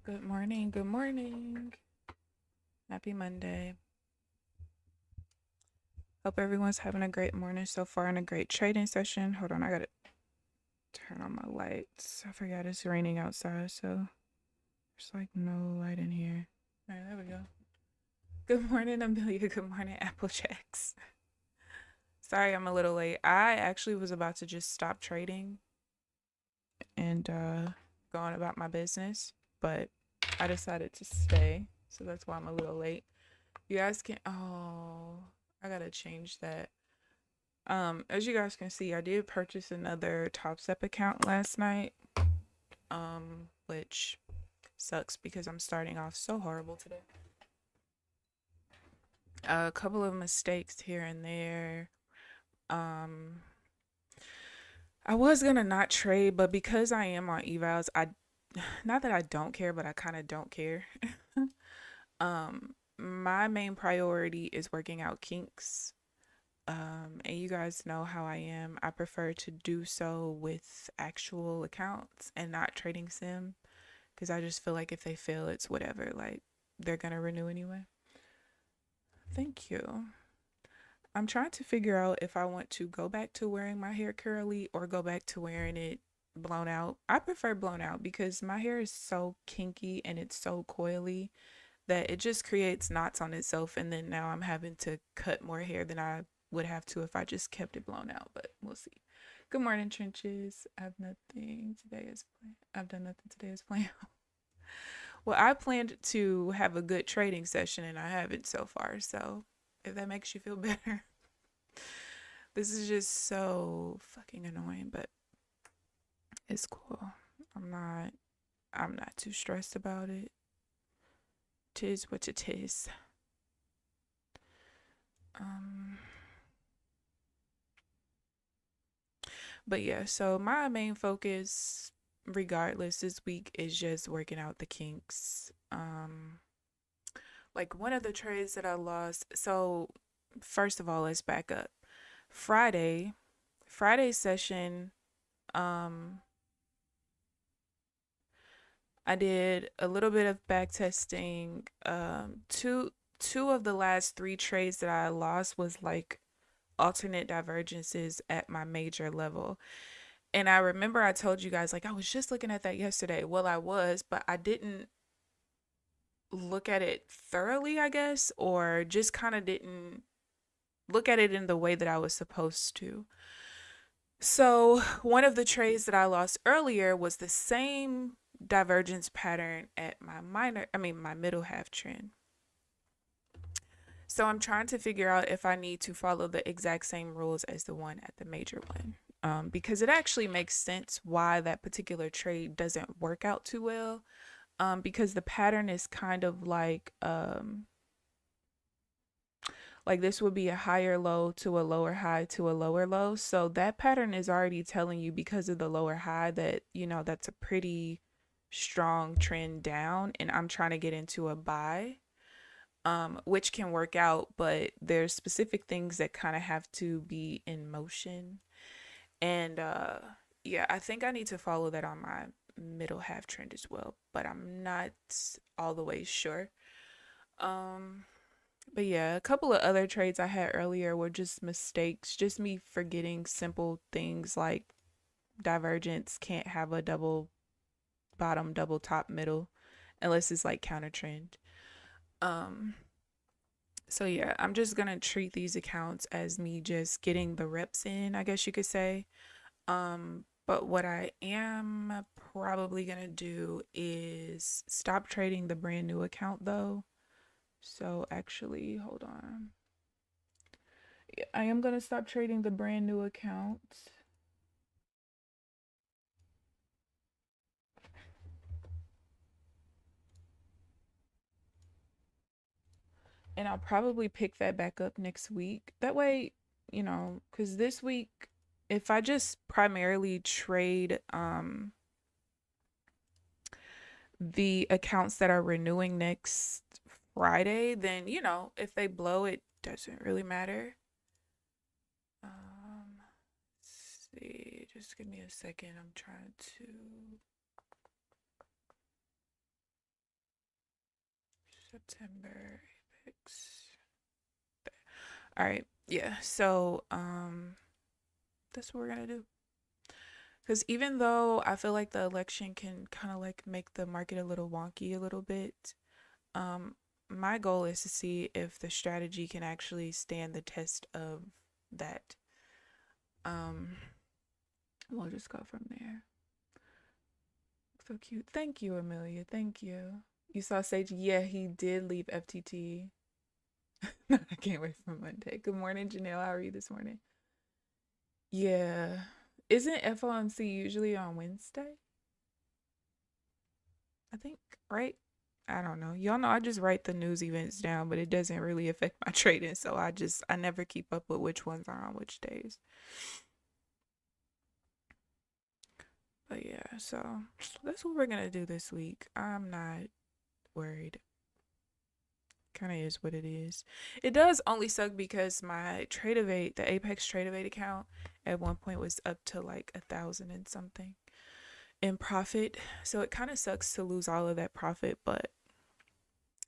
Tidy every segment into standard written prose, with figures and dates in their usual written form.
Good morning. Good morning. Happy Monday. Hope everyone's having a great morning so far and a great trading session. Hold on, I gotta turn on my lights. I forgot it's raining outside, so there's like no light in here. All right, there we go. Good morning, Amelia. Good morning, Applejacks. Sorry, I'm a little late. I actually was about to just stop trading and go on about my business, but I decided to stay, so that's why I'm a little late. You guys can, oh, I gotta change that. As you guys can see, I did purchase another Top Step account last night, which sucks because I'm starting off so horrible today. A couple of mistakes here and there. I was gonna not trade, but because I am on evals, not that I don't care, but I kind of don't care. My main priority is working out kinks. And you guys know how I am. I prefer to do so with actual accounts and not trading sim because I just feel like if they fail, it's whatever. Like they're gonna renew anyway. Thank you. I'm trying to figure out if I want to go back to wearing my hair curly or go back to wearing it blown out. I prefer blown out because my hair is so kinky and it's so coily that it just creates knots on itself, and then now I'm having to cut more hair than I would have to if I just kept it blown out, but we'll see. Good morning, trenches. I've nothing today is planned. I've done nothing today is planned. Well, I planned to have a good trading session and I haven't so far, so if that makes you feel better. This is just so fucking annoying, but it's cool. I'm not too stressed about it. Tis what it is. But yeah, so my main focus, regardless, this week is just working out the kinks. Like one of the trades that I lost. So first of all, let's back up. Friday session, um, I did a little bit of back testing. Two of the last three trades that I lost was like alternate divergences at my major level. And I remember I told you guys, like, I was just looking at that yesterday. Well, I was, but I didn't look at it thoroughly, I guess, or just kind of didn't look at it in the way that I was supposed to. So, one of the trades that I lost earlier was the same divergence pattern at my middle half trend. So, I'm trying to figure out if I need to follow the exact same rules as the one at the major one. Because it actually makes sense why that particular trade doesn't work out too well. Because the pattern is kind of like this would be a higher low to a lower high to a lower low. So that pattern is already telling you, because of the lower high, that that's a pretty strong trend down, and I'm trying to get into a buy, which can work out, but there's specific things that kind of have to be in motion. And yeah, I think I need to follow that on my middle half trend as well, but I'm not all the way sure. But yeah, a couple of other trades I had earlier were just mistakes, just me forgetting simple things like divergence can't have a double bottom, double top, middle unless it's like counter trend. Um so yeah, I'm just gonna treat these accounts as me just getting the reps in, I guess you could say. But what I am probably gonna do is stop trading the brand new account though. So actually, hold on. Yeah, I am gonna stop trading the brand new account. And I'll probably pick that back up next week. That way, because this week, if I just primarily trade the accounts that are renewing next Friday, then if they blow, it doesn't really matter. Let's see, just give me a second. I'm trying to September Apex. All right. Yeah. So, that's what we're gonna do. Because even though I feel like the election can kind of like make the market a little wonky a little bit, um, my goal is to see if the strategy can actually stand the test of that. Um, we'll just go from there. So cute. Thank you, Amelia. Thank you. You saw Sage? Yeah, he did leave FTT. I can't wait for Monday. Good morning, Janelle. How are you this morning? Yeah. Isn't FOMC usually on Wednesday? I think, right? I don't know. Y'all know I just write the news events down, but it doesn't really affect my trading. So I never keep up with which ones are on which days. But yeah, so that's what we're gonna do this week. I'm not worried. Kind of is what it is. It does only suck because my Trade Evade, the Apex Trade Evade account, at one point was up to like 1,000 and something in profit. So it kind of sucks to lose all of that profit, but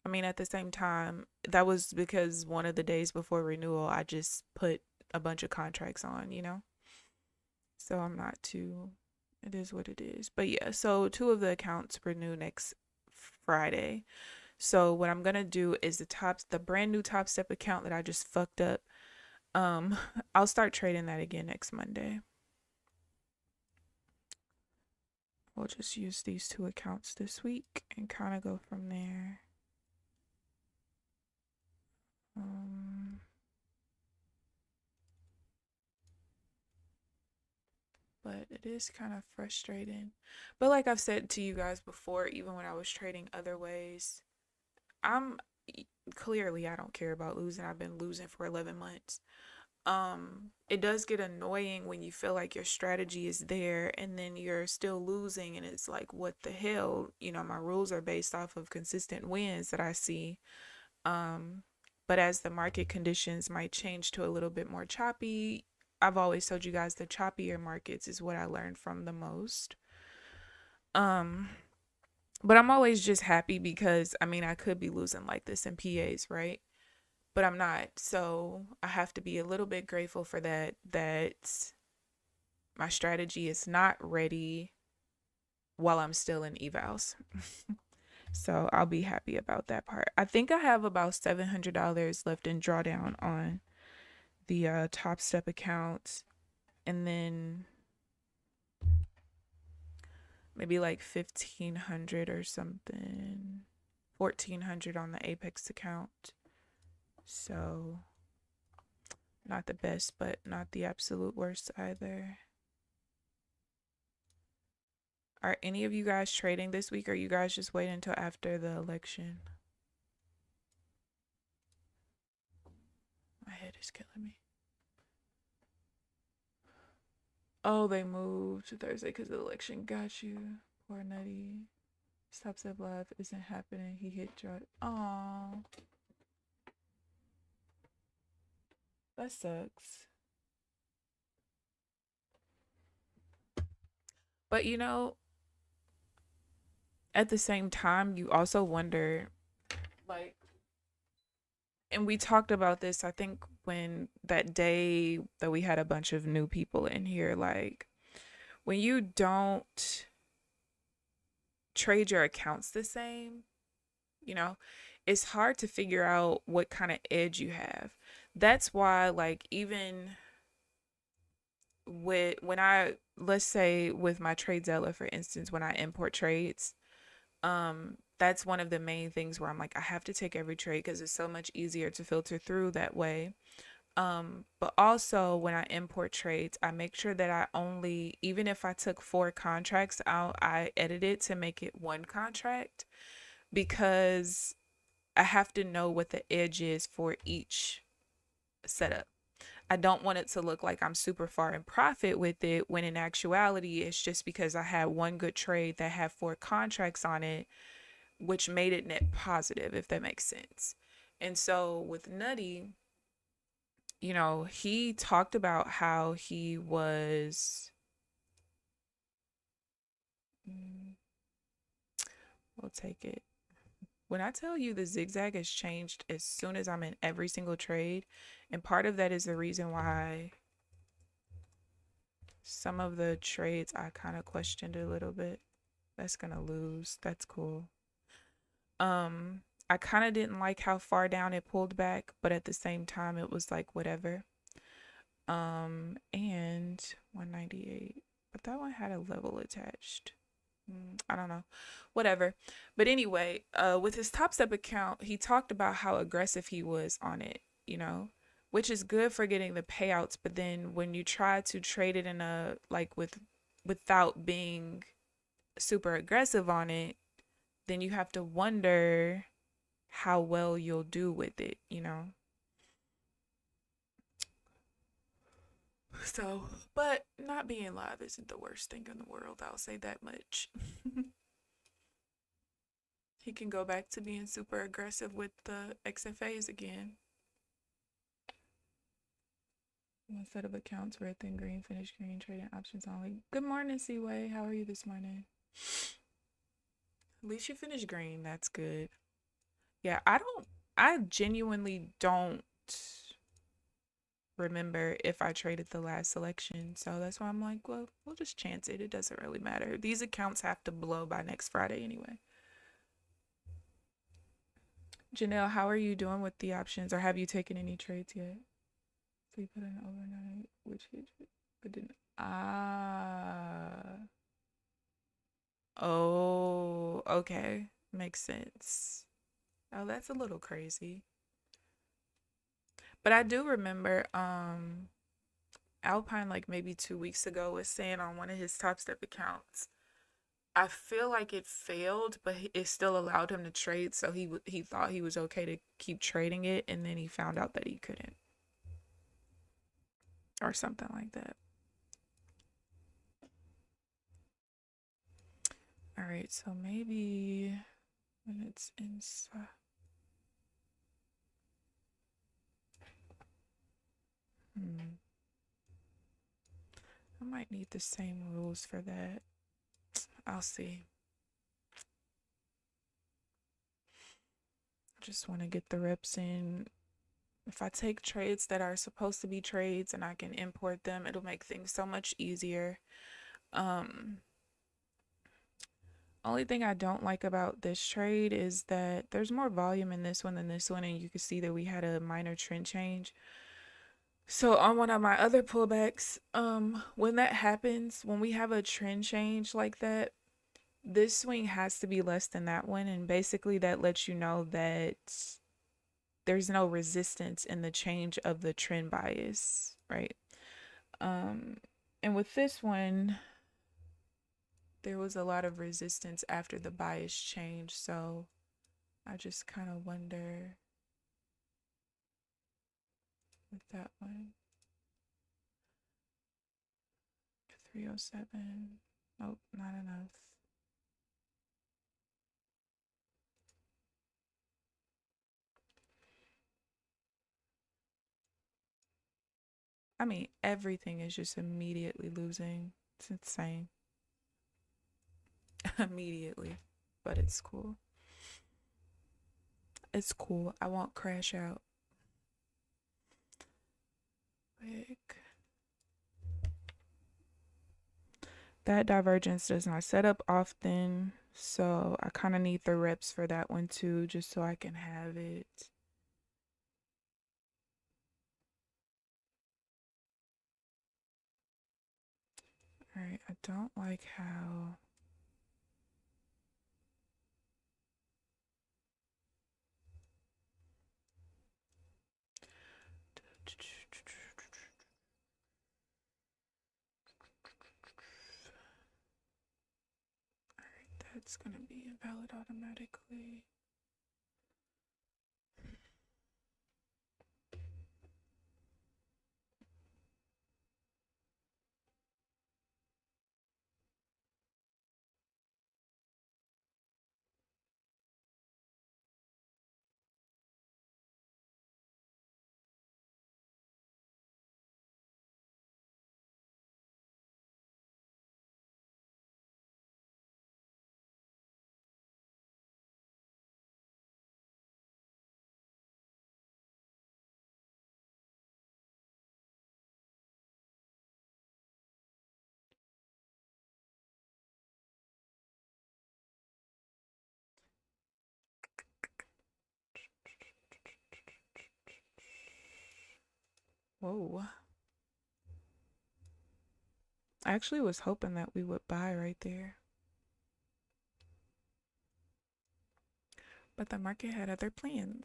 I mean, at the same time, that was because one of the days before renewal, I just put a bunch of contracts on, you know? So I'm not too, it is what it is. But yeah, so 2 of the accounts renew next Friday. So what I'm gonna do is the brand new Top Step account that I just fucked up. I'll start trading that again next Monday. We'll just use these 2 accounts this week and kind of go from there. But it is kind of frustrating. But like I've said to you guys before, even when I was trading other ways, I'm clearly I don't care about losing. I've been losing for 11 months. It does get annoying when you feel like your strategy is there and then you're still losing and it's like what the hell, you know, my rules are based off of consistent wins that I see. But as the market conditions might change to a little bit more choppy, I've always told you guys the choppier markets is what I learned from the most. But I'm always just happy because I mean I could be losing like this in PAs, right? But I'm not. So I have to be a little bit grateful for that my strategy is not ready while I'm still in evals. So I'll be happy about that part. I think I have about $700 left in drawdown on the Top Step account, and then maybe like 1,500 or something, 1,400 on the Apex account. So not the best, but not the absolute worst either. Are any of you guys trading this week, or are you guys just waiting until after the election? My head is killing me. Oh, they moved to Thursday because of the election. Got you. Poor Nutty. Stop Step Live isn't happening. He hit draw. Aww. That sucks. But you know, at the same time, you also wonder, like, and we talked about this, I think, when that day that we had a bunch of new people in here, like, when you don't trade your accounts the same, you know, it's hard to figure out what kind of edge you have. That's why, like, even when I, let's say with my TradeZella, for instance, when I import trades, that's one of the main things where I'm like, I have to take every trade because it's so much easier to filter through that way. But also when I import trades, I make sure that I only, even if I took 4 contracts out, I edit it to make it 1 contract because I have to know what the edge is for each setup. I don't want it to look like I'm super far in profit with it when in actuality it's just because I had 1 good trade that had 4 contracts on it, which made it net positive, if that makes sense. And so with Nutty, you know, he talked about how he was, we'll take it. When I tell you the zigzag has changed as soon as I'm in every single trade, and part of that is the reason why some of the trades I kind of questioned a little bit. That's gonna lose. That's cool. I kind of didn't like how far down it pulled back, but at the same time it was like whatever. And 198, but that one had a level attached. I don't know, whatever. But anyway, with his Top Step account, he talked about how aggressive he was on it, you know, which is good for getting the payouts. But then when you try to trade it in a like without being super aggressive on it, then you have to wonder how well you'll do with it, you know. So, but not being live isn't the worst thing in the world. I'll say that much. He can go back to being super aggressive with the XFAs again. One set of accounts, red then green, finish green, trading options only. Good morning, Seaway. How are you this morning? At least you finished green. That's good. Yeah, I genuinely don't remember if I traded the last selection. So that's why I'm like, well, we'll just chance it. It doesn't really matter. These accounts have to blow by next Friday anyway. Janelle, how are you doing with the options, or have you taken any trades yet? So you put in overnight, which but didn't. Ah. Oh, okay. Makes sense. Oh, that's a little crazy. But I do remember Alpine like maybe 2 weeks ago was saying on one of his Top Step accounts, I feel like it failed, but it still allowed him to trade, so he thought he was okay to keep trading it, and then he found out that he couldn't, or something like that. All right, so maybe when it's inside. I might need the same rules for that. I'll see. I just want to get the reps in. If I take trades that are supposed to be trades and I can import them, it'll make things so much easier. Only thing I don't like about this trade is that there's more volume in this one than this one, and you can see that we had a minor trend change. So on one of my other pullbacks, when that happens, when we have a trend change like that, this swing has to be less than that one, and basically that lets you know that there's no resistance in the change of the trend bias, right? And with this one, there was a lot of resistance after the bias change, so I just kind of wonder with that one. 307. Nope, not enough. I mean, everything is just immediately losing. It's insane. Immediately. But it's cool. It's cool. I won't crash out. Big. That divergence does not set up often, so I kind of need the reps for that one too, just so I can have it. All right, I don't like how that's gonna be invalid automatically. Whoa. I actually was hoping that we would buy right there. But the market had other plans.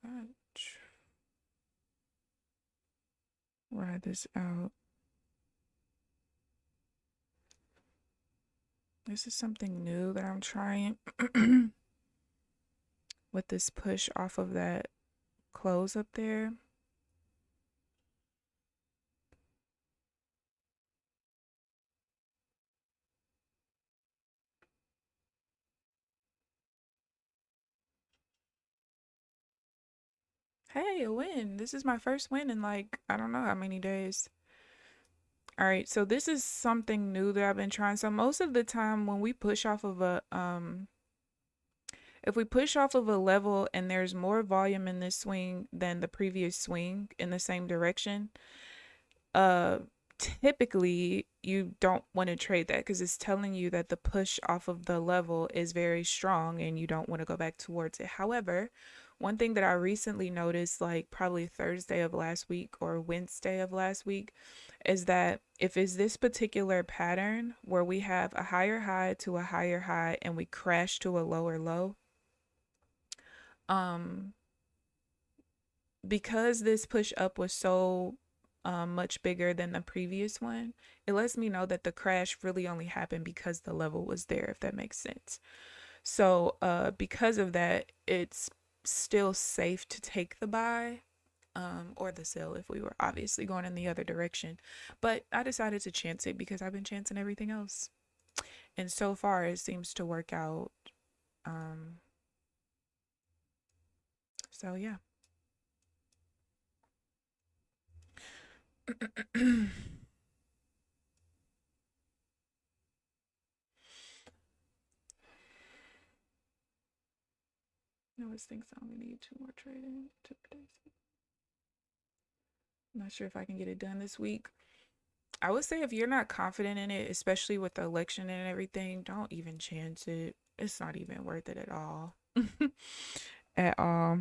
Let's ride this out. This is something new that I'm trying with this push off of that close up there. Hey, a win. This is my first win in like, I don't know how many days. All right, so this is something new that I've been trying. So most of the time when we push off of a if we push off of a level and there's more volume in this swing than the previous swing in the same direction, uh typically you don't want to trade that because it's telling you that the push off of the level is very strong and you don't want to go back towards it. However, one thing that I recently noticed, like probably Thursday of last week or Wednesday of last week, is that if it's this particular pattern where we have a higher high to a higher high and we crash to a lower low, um because this push up was so much bigger than the previous one, it lets me know that the crash really only happened because the level was there, if that makes sense. So because of that, it's still safe to take the buy or the sell if we were obviously going in the other direction. But I decided to chance it because I've been chancing everything else. And so far, it seems to work out. So yeah. I always think I only need 2 more trading, 2 days. I'm not sure if I can get it done this week. I would say if you're not confident in it, especially with the election and everything, don't even chance it. It's not even worth it at all. At all.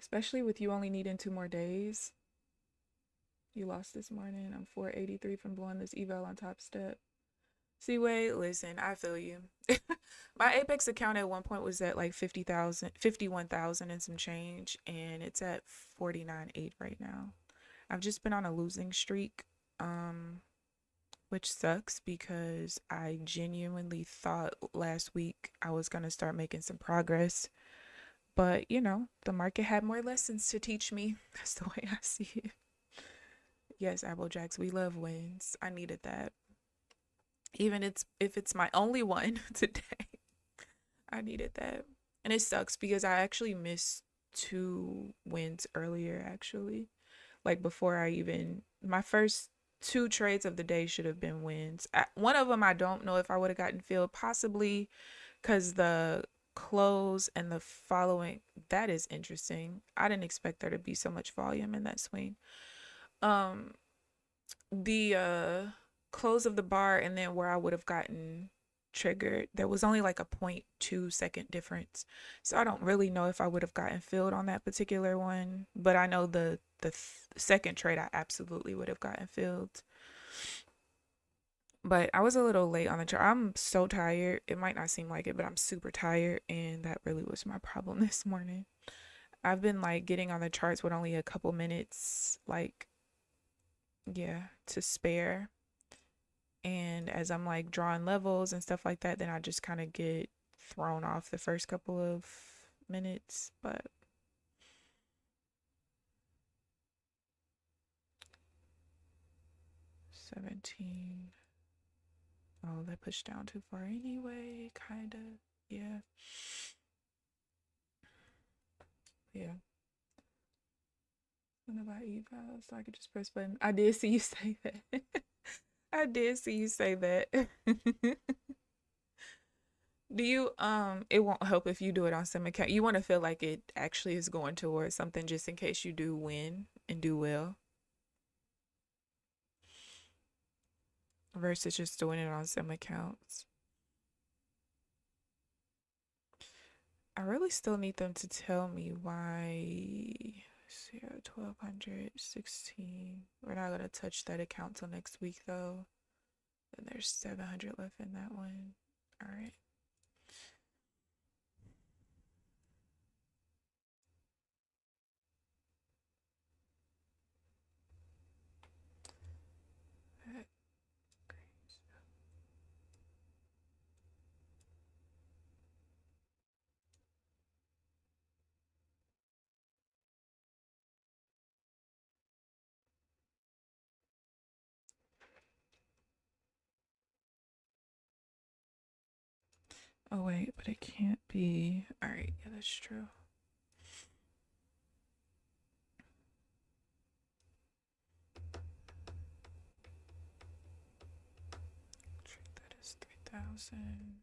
Especially with you only needing 2 more days. You lost this morning. I'm 483 from blowing this eval on Top Step. See, wait, listen, I feel you. My Apex account at one point was at like 50,000, 51,000 and some change, and it's at 49.8 right now. I've just been on a losing streak, which sucks because I genuinely thought last week I was going to start making some progress. But, you know, the market had more lessons to teach me. That's the way I see it. Yes, Applejacks, we love wins. I needed that. Even if it's my only one today, I needed that. And it sucks because I actually missed 2 wins earlier, actually. Like before I even, my first 2 trades of the day should have been wins. One of them, I don't know if I would have gotten filled, possibly because the close and the following, that is interesting. I didn't expect there to be so much volume in that swing. The close of the bar and then where I would have gotten triggered, there was only like a 0.2 second difference. So I don't really know if I would have gotten filled on that particular one, but I know the second trade I absolutely would have gotten filled. But I was a little late on the chart. I'm so tired. It might not seem like it, but I'm super tired, and that really was my problem this morning. I've been like getting on the charts with only a couple minutes, like, yeah, to spare. And as I'm like drawing levels and stuff like that, then I just kind of get thrown off the first couple of minutes. But 17. Oh, that pushed down too far anyway, kind of. Yeah. Yeah. One of our evals, so I could just press button. I did see you say that. I did see you say that. Do you it won't help if you do it on some account. You want to feel like it actually is going towards something just in case you do win and do well versus just doing it on some accounts. I really still need them to tell me why. So yeah, 1216. We're not gonna touch that account till next week though. And there's 700 left in that one. All right. Oh wait, but it can't be. All right, yeah, that's true. That is 3,000.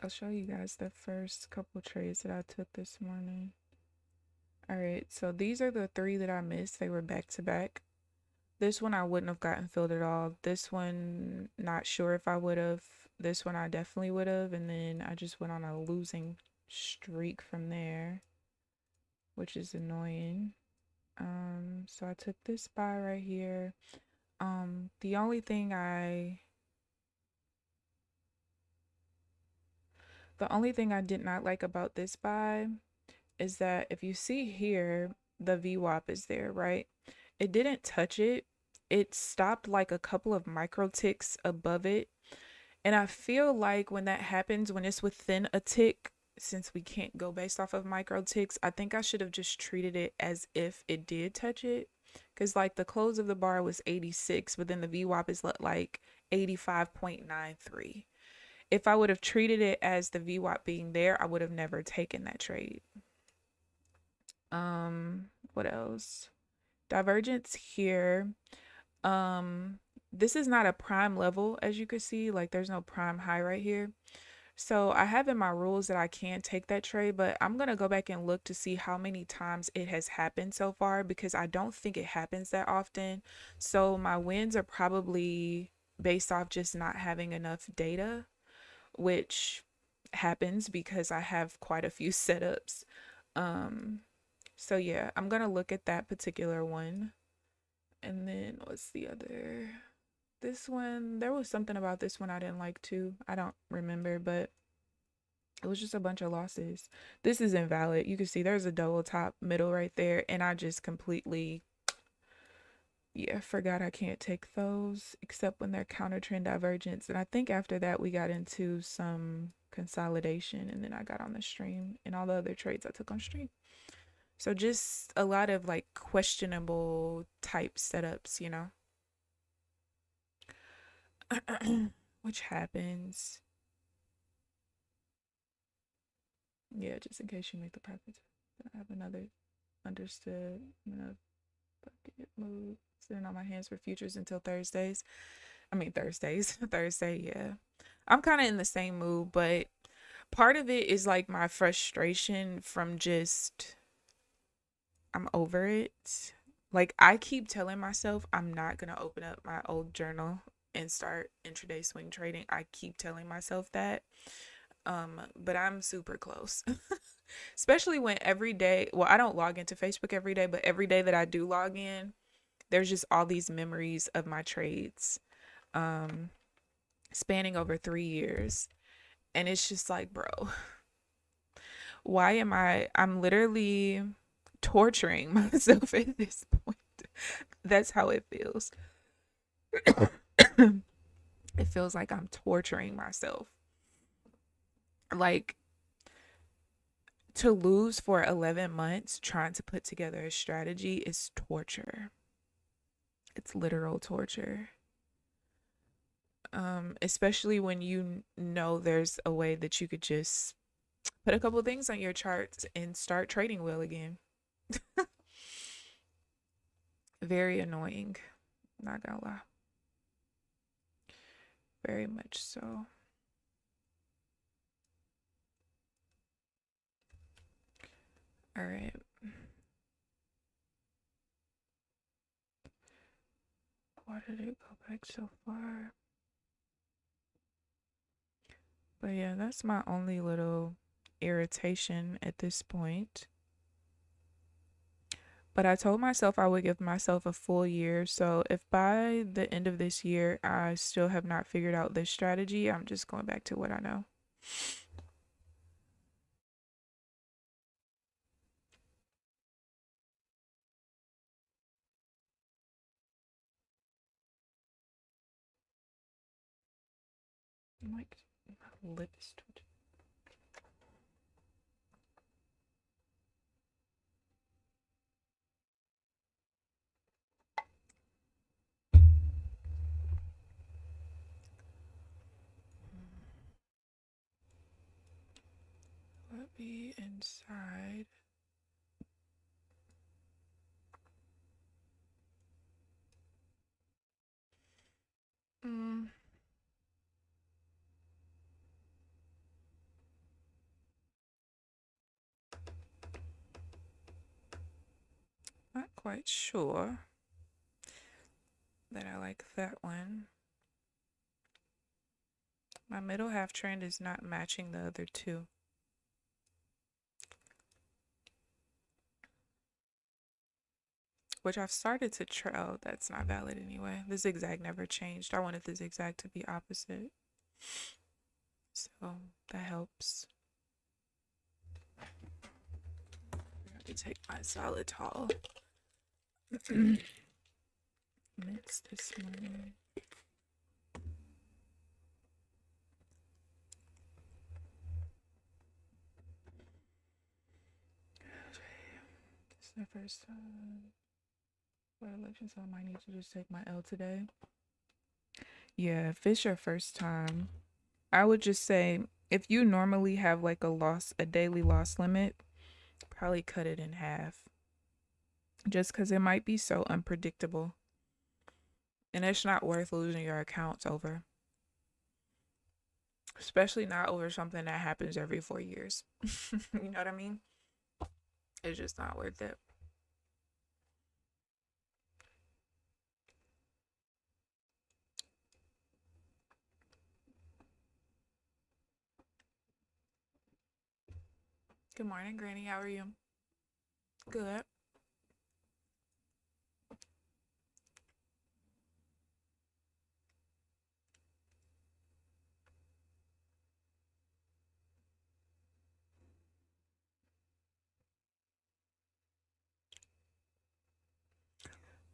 I'll show you guys the first couple trades that I took this morning. All right, so these are the three that I missed. They were back to back. This one I wouldn't have gotten filled at all. This one, not sure if I would have. This one I definitely would have. And then I just went on a losing streak from there, which is annoying. So I took this buy right here. The only thing I did not like about this buy is that if you see here, the VWAP is there, right? It didn't touch it. It stopped like a couple of micro ticks above it. And I feel like when that happens, when it's within a tick, since we can't go based off of micro ticks, I think I should have just treated it as if it did touch it. Because like the close of the bar was 86, but then the VWAP is like 85.93. If I would have treated it as the VWAP being there, I would have never taken that trade. What else? Divergence here. This is not a prime level, as you can see. Like there's no prime high right here. So I have in my rules that I can take that trade, but I'm going to go back and look to see how many times it has happened so far, because I don't think it happens that often. So my wins are probably based off just not having enough data, which happens because I have quite a few setups. So yeah, I'm going to look at that particular one. And then what's the other? This one, there was something about this one I didn't like too. I don't remember, but it was just a bunch of losses. This is invalid. You can see there's a double top middle right there, and I just completely, yeah, forgot I can't take those except when they're counter trend divergence. And I think after that we got into some consolidation, and then I got on the stream and all the other trades I took on stream. So just a lot of like questionable type setups, you know, which happens. Yeah, just in case you make the profits. I have another understood. I'm gonna bucket move. Sitting on my hands for futures until Thursdays. I mean Thursdays. Thursday, yeah. I'm kind of in the same mood, but part of it is like my frustration from just I'm over it. Like I keep telling myself I'm not gonna open up my old journal and start intraday swing trading. I keep telling myself that. But I'm super close. Especially when every day, well, I don't log into Facebook every day, but every day that I do log in, there's just all these memories of my trades, spanning over 3 years. And it's just like, bro, why am I'm literally torturing myself at this point. That's how it feels. It feels like I'm torturing myself. Like To lose for 11 months trying to put together a strategy is torture. It's literal torture. Especially when you know there's a way that you could just put a couple things on your charts and start trading well again. Very annoying, not gonna lie. Very much so. All right. Why did it go back so far? But yeah, that's my only little irritation at this point. But I told myself I would give myself a full year. So if by the end of this year I still have not figured out this strategy, I'm just going back to what I know. Like, my lip is twitching. Let me inside. Not quite sure that I like that one. My middle half trend is not matching the other two. Which I've started to trail. That's not valid anyway. The zigzag never changed. I wanted the zigzag to be opposite. So that helps. I have to take my xylitol. Mix this morning. This is the first time for election, so I might need to just take my L today. Yeah, if it's your first time, I would just say if you normally have like a daily loss limit, probably cut it in half. Just because it might be so unpredictable. And it's not worth losing your accounts over. Especially not over something that happens every 4 years. You know what I mean? It's just not worth it. Good morning, Granny. How are you? Good.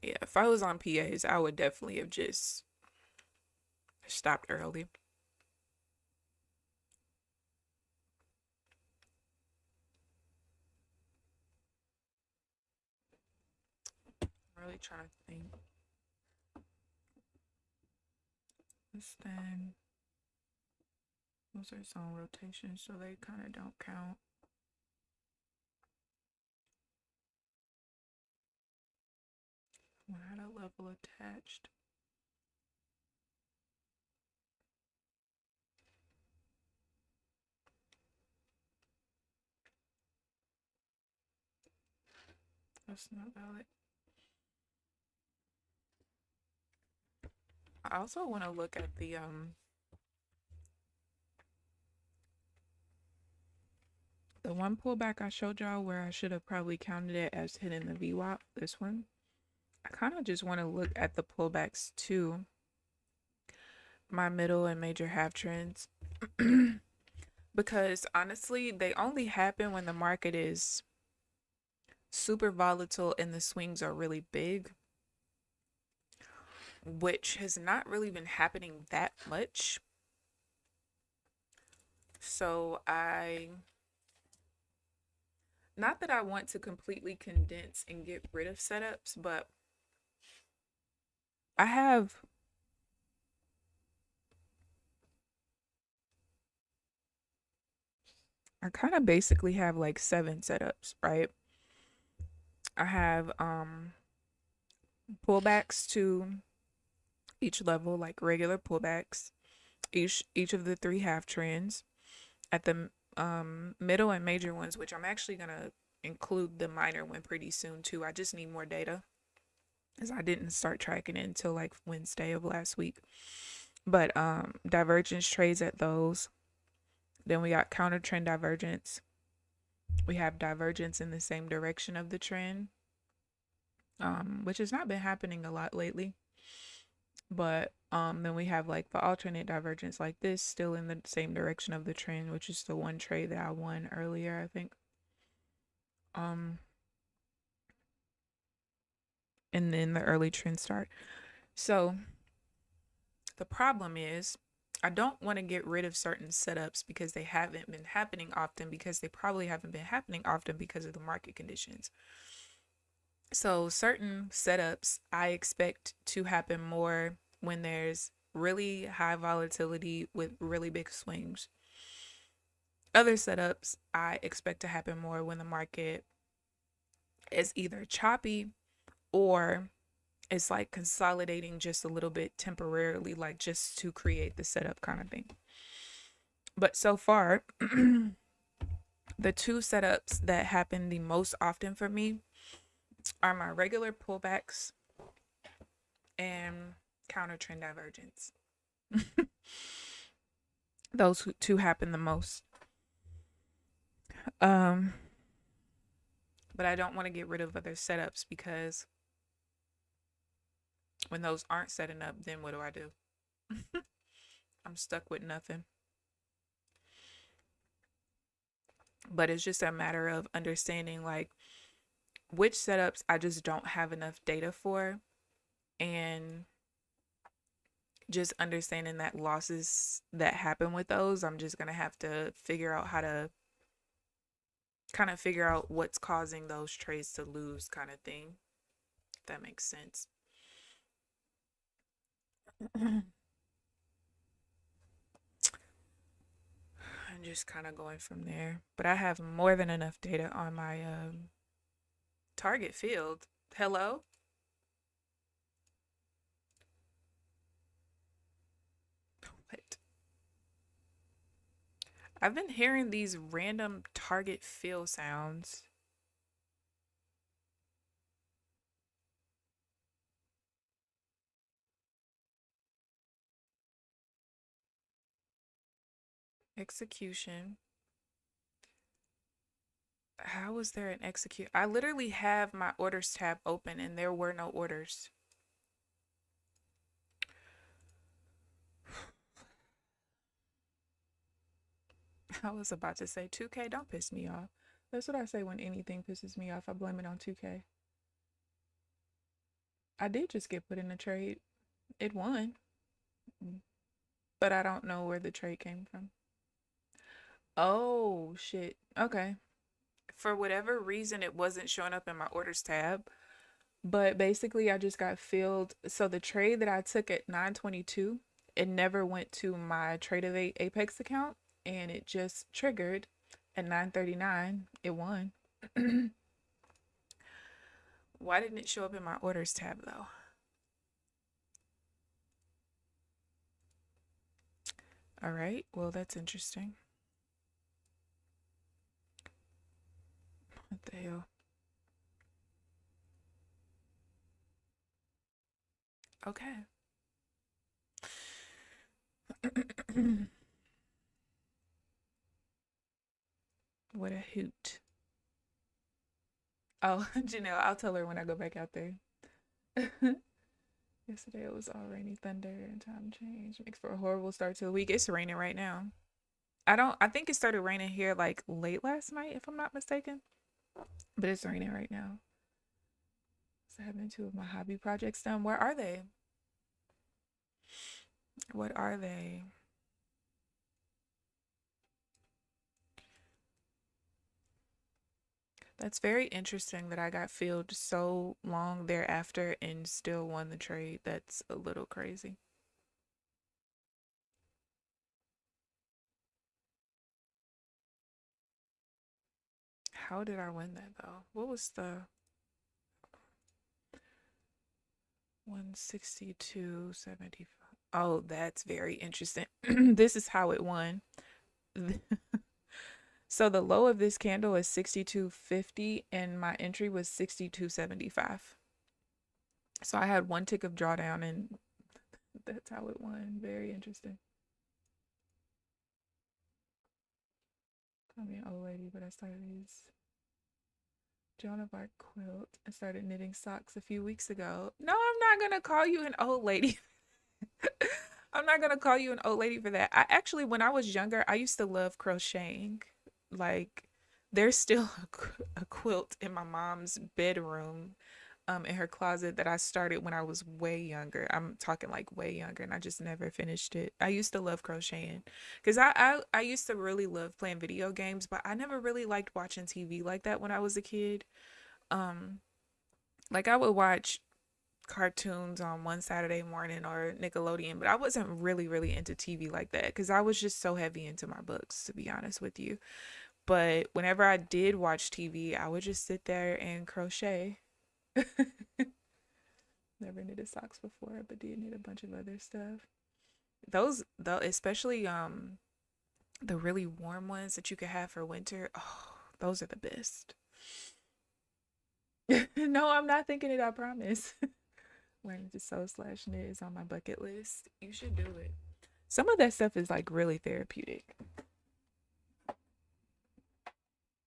Yeah, if I was on PAs, I would definitely have just stopped early. I'm really trying to think. This thing, those are its own rotation, so they kind of don't count. I had a level attached. That's not valid. I also want to look at the one pullback I showed y'all where I should have probably counted it as hitting the VWAP, this one. I kind of just want to look at the pullbacks too. My middle and major half trends. Because honestly, they only happen when the market is super volatile and the swings are really big, which has not really been happening that much. So I Not that I want to completely condense and get rid of setups, but I have I kind of basically have like 7 setups, right? I have pullbacks to each level, like regular pullbacks, each of the 3 half trends at the middle and major ones, which I'm actually gonna include the minor one pretty soon too. I just need more data as I didn't start tracking it until like Wednesday of last week. But divergence trades at those. Then we got counter trend divergence. We have divergence in the same direction of the trend, which has not been happening a lot lately. But then we have like the alternate divergence like this, still in the same direction of the trend, which is the one trade that I won earlier, I think. And then the early trend start. So the problem is I don't want to get rid of certain setups because they haven't been happening often, because they probably haven't been happening often because of the market conditions. So certain setups I expect to happen more when there's really high volatility with really big swings. Other setups I expect to happen more when the market is either choppy or it's like consolidating just a little bit temporarily, like just to create the setup kind of thing. But so far, the 2 setups that happen the most often for me are my regular pullbacks and counter trend divergence. Those 2 happen the most. But I don't want to get rid of other setups because when those aren't setting up, then what do? I'm stuck with nothing. But it's just a matter of understanding like which setups I just don't have enough data for, and just understanding that losses that happen with those, I'm just going to have to figure out how to kind of figure out what's causing those trades to lose kind of thing. If that makes sense. I'm just kind of going from there. But I have more than enough data on my target field. Hello? What? I've been hearing these random target field sounds. Execution. How was there an execute? I literally have my orders tab open and there were no orders. I was about to say 2K, don't piss me off. That's what I say when anything pisses me off. I blame it on 2K. I did just get put in a trade. It won. But I don't know where the trade came from. Oh, shit. Okay. For whatever reason, it wasn't showing up in my orders tab. But basically, I just got filled. So the trade that I took at 9:22, it never went to my Trade of Apex account, and it just triggered at 9:39. It won. Why didn't it show up in my orders tab though? All right. Well, that's interesting. What the hell? Okay. What a hoot. Oh, Janelle, I'll tell her when I go back out there. Yesterday it was all rainy, thunder, and time change. Makes for a horrible start to the week. It's raining right now. I think it started raining here like late last night, if I'm not mistaken. But it's raining right now. So having 2 of my hobby projects done. Where are they? What are they? That's very interesting that I got filled so long thereafter and still won the trade. That's a little crazy. How did I win that though? What was the 162.75? Oh, that's very interesting. This is how it won. So the low of this candle is 62.50 and my entry was 62.75. So I had one tick of drawdown and that's how it won. Very interesting. Call me an old lady, but I started these Joan of Arc quilt. I started knitting socks a few weeks ago. No, I'm not gonna call you an old lady. I'm not gonna call you an old lady for that. I actually, when I was younger, I used to love crocheting. Like, there's still a quilt in my mom's bedroom, in her closet that I started when I was way younger. I'm talking like way younger, and I just never finished it. I used to love crocheting because I used to really love playing video games, but I never really liked watching TV like that when I was a kid. Um, like I would watch cartoons on one Saturday morning or Nickelodeon, but I wasn't really into TV like that because I was just so heavy into my books, to be honest with you. But whenever I did watch TV, I would just sit there and crochet. Never knitted socks before, but did knit a bunch of other stuff. Those though, especially the really warm ones that you could have for winter. Oh, those are the best. No, I'm not thinking it, I promise. Learning to sew slash knit is on my bucket list. You should do it. Some of that stuff is like really therapeutic.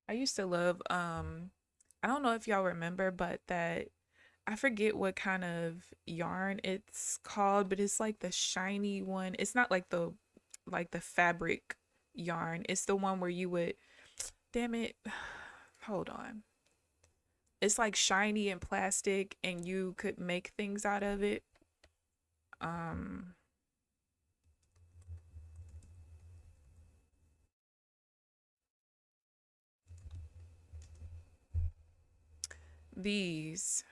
I used to love I don't know if y'all remember, but that I forget what kind of yarn it's called, but it's like the shiny one. It's not like the fabric yarn. It's the one where you would, damn it. Hold on. It's like shiny and plastic and you could make things out of it. Um these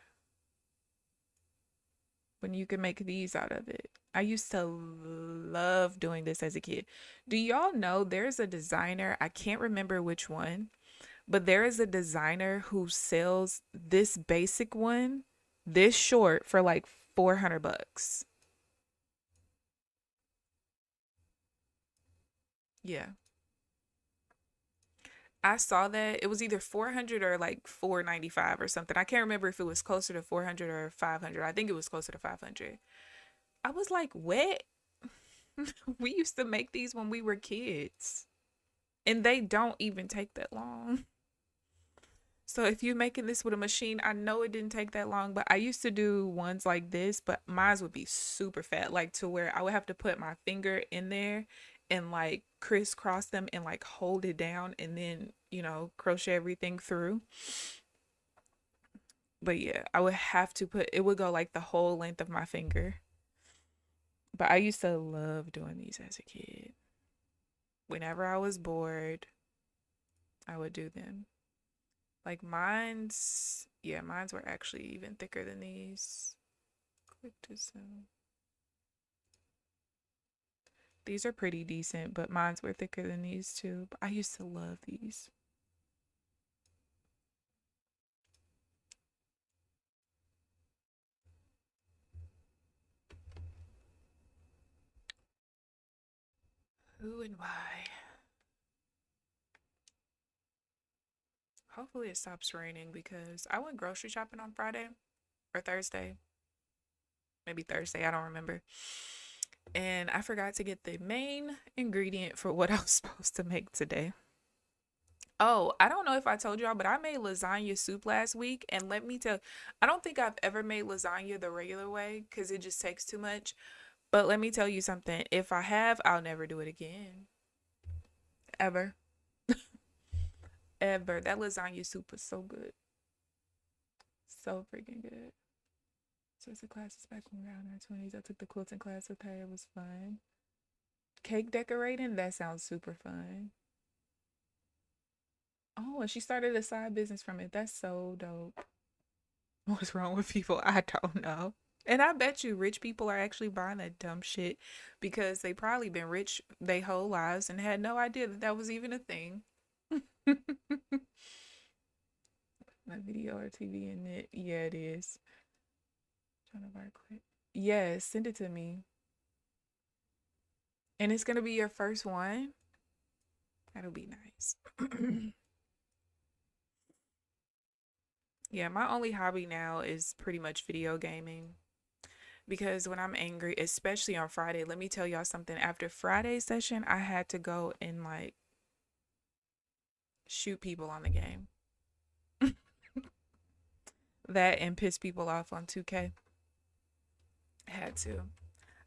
when you can make these out of it. I used to love doing this as a kid. Do y'all know there's a designer, I can't remember which one, but there is a designer who sells this basic one, this short for like 400 bucks. Yeah. I saw that it was either 400 or like 495 or something. I can't remember if it was closer to 400 or 500. I think it was closer to 500. I was like, "What? We used to make these when we were kids." And they don't even take that long. So if you're making this with a machine, I know it didn't take that long, but I used to do ones like this, but mine would be super fat, like to where I would have to put my finger in there and like crisscross them and like hold it down and then, crochet everything through. But yeah, I would have to put it would go like the whole length of my finger. But I used to love doing these as a kid. Whenever I was bored, I would do them. Like mine's were actually even thicker than these. Click to zoom. These are pretty decent, but mine's were thicker than these too. But I used to love these. Who and why? Hopefully it stops raining because I went grocery shopping on Friday or Thursday. Maybe Thursday, I don't remember. And I forgot to get the main ingredient for what I was supposed to make today. Oh, I don't know if I told y'all, but I made lasagna soup last week. And let me tell, I don't think I've ever made lasagna the regular way because it just takes too much. But let me tell you something. If I have, I'll never do it again. Ever. Ever. That lasagna soup was so good. So freaking good. So it's a classes back when we were in our 20s. I took the quilting class with her. It was fun. Cake decorating? That sounds super fun. Oh, and she started a side business from it. That's so dope. What's wrong with people? I don't know. And I bet you rich people are actually buying that dumb shit because they probably been rich their whole lives and had no idea that that was even a thing. My video or TV in it. Yeah, it is. Trying to right click. Yes, send it to me. And it's gonna be your first one. That'll be nice. Yeah, my only hobby now is pretty much video gaming. Because when I'm angry, especially on Friday, let me tell y'all something. After Friday's session, I had to go and like shoot people on the game. That and piss people off on 2K. Had to.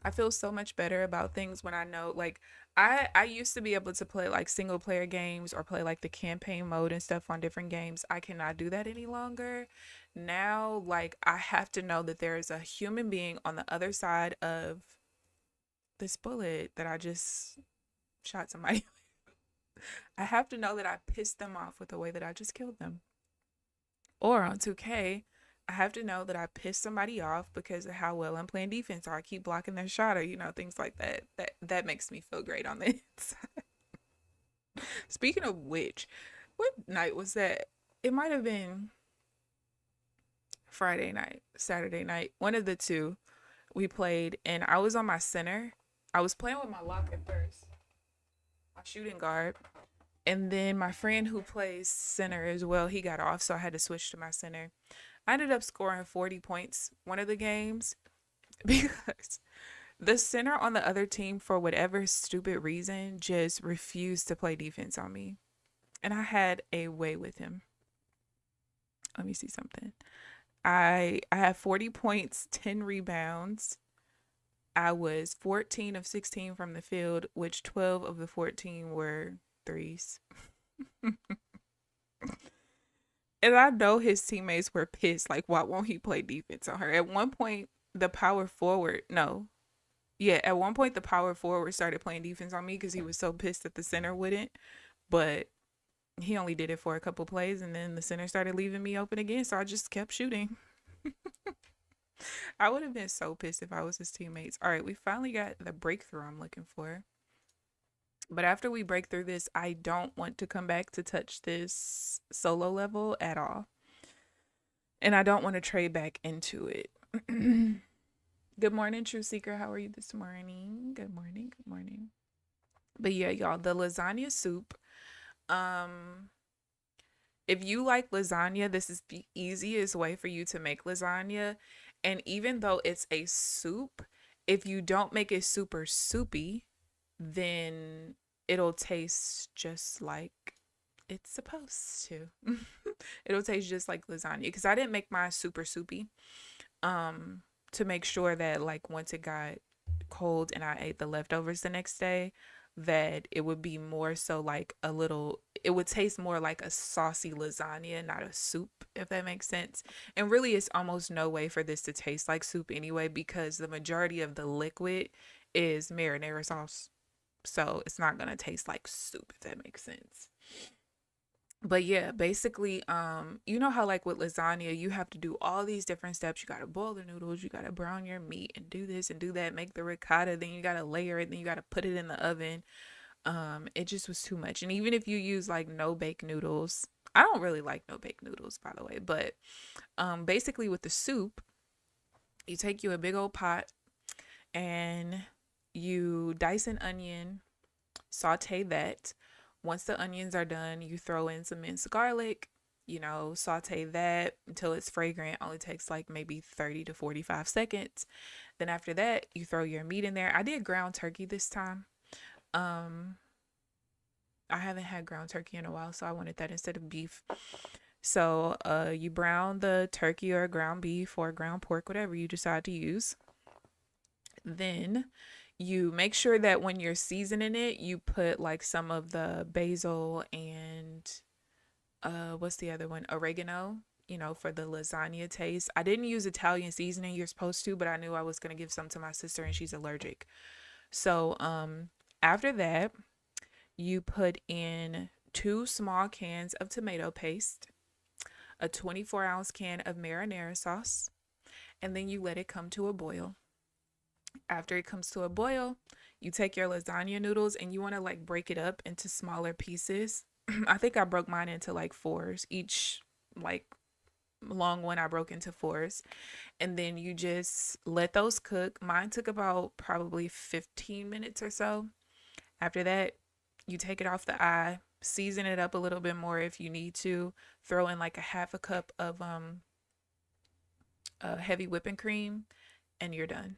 I feel so much better about things when I know like I used to be able to play like single player games or play like the campaign mode and stuff on different games. I cannot do that any longer. Now like I have to know that there is a human being on the other side of this bullet that I just shot somebody. I have to know that I pissed them off with the way that I just killed them. Or on 2K, I have to know that I pissed somebody off because of how well I'm playing defense, or I keep blocking their shot, or things like that. That makes me feel great on the inside. Speaking of which, what night was that? It might have been Friday night, Saturday night, one of the two. We played, and I was on my center. I was playing with my lock at first, my shooting guard, and then my friend who plays center as well, he got off, so I had to switch to my center. I ended up scoring 40 points one of the games because the center on the other team, for whatever stupid reason, just refused to play defense on me. And I had a way with him. Let me see something. I have 40 points, 10 rebounds. I was 14 of 16 from the field, which 12 of the 14 were threes. And I know his teammates were pissed. Like, why won't he play defense on her? At one point, the power forward, no. Yeah, at one point, the power forward started playing defense on me because he was so pissed that the center wouldn't. But he only did it for a couple plays, and then the center started leaving me open again. So I just kept shooting. I would have been so pissed if I was his teammates. All right, we finally got the breakthrough I'm looking for. But after we break through this, I don't want to come back to touch this solo level at all. And I don't want to trade back into it. Good morning, True Seeker. How are you this morning? Good morning. Good morning. But yeah, y'all, the lasagna soup. If you like lasagna, this is the easiest way for you to make lasagna. And even though it's a soup, if you don't make it super soupy, then it'll taste just like it's supposed to. It'll taste just like lasagna because I didn't make mine super soupy to make sure that like once it got cold and I ate the leftovers the next day, that it would be more so like it would taste more like a saucy lasagna, not a soup, if that makes sense. And really, it's almost no way for this to taste like soup anyway, because the majority of the liquid is marinara sauce. So it's not going to taste like soup, if that makes sense. But yeah, basically, you know how like with lasagna, you have to do all these different steps. You gotta boil the noodles, you gotta brown your meat and do this and do that, make the ricotta, then you gotta layer it, then you gotta put it in the oven. It just was too much. And even if you use like no bake noodles, I don't really like no bake noodles, by the way, but basically with the soup, you take you a big old pot and you dice an onion, saute that. Once the onions are done, you throw in some minced garlic, saute that until it's fragrant. Only takes like maybe 30 to 45 seconds. Then after that, you throw your meat in there. I did ground turkey this time. I haven't had ground turkey in a while, so I wanted that instead of beef. So you brown the turkey or ground beef or ground pork, whatever you decide to use. Then you make sure that when you're seasoning it, you put like some of the basil and what's the other one? Oregano, for the lasagna taste. I didn't use Italian seasoning, you're supposed to, but I knew I was going to give some to my sister and she's allergic. So after that, you put in 2 small cans of tomato paste, a 24-ounce can of marinara sauce, and then you let it come to a boil. After it comes to a boil, you take your lasagna noodles and you want to like break it up into smaller pieces. I think I broke mine into like fours. Each like long one I broke into fours. And then you just let those cook. Mine took about probably 15 minutes or so. After that, you take it off the eye, season it up a little bit more if you need to. Throw in like a half a cup of heavy whipping cream, and you're done.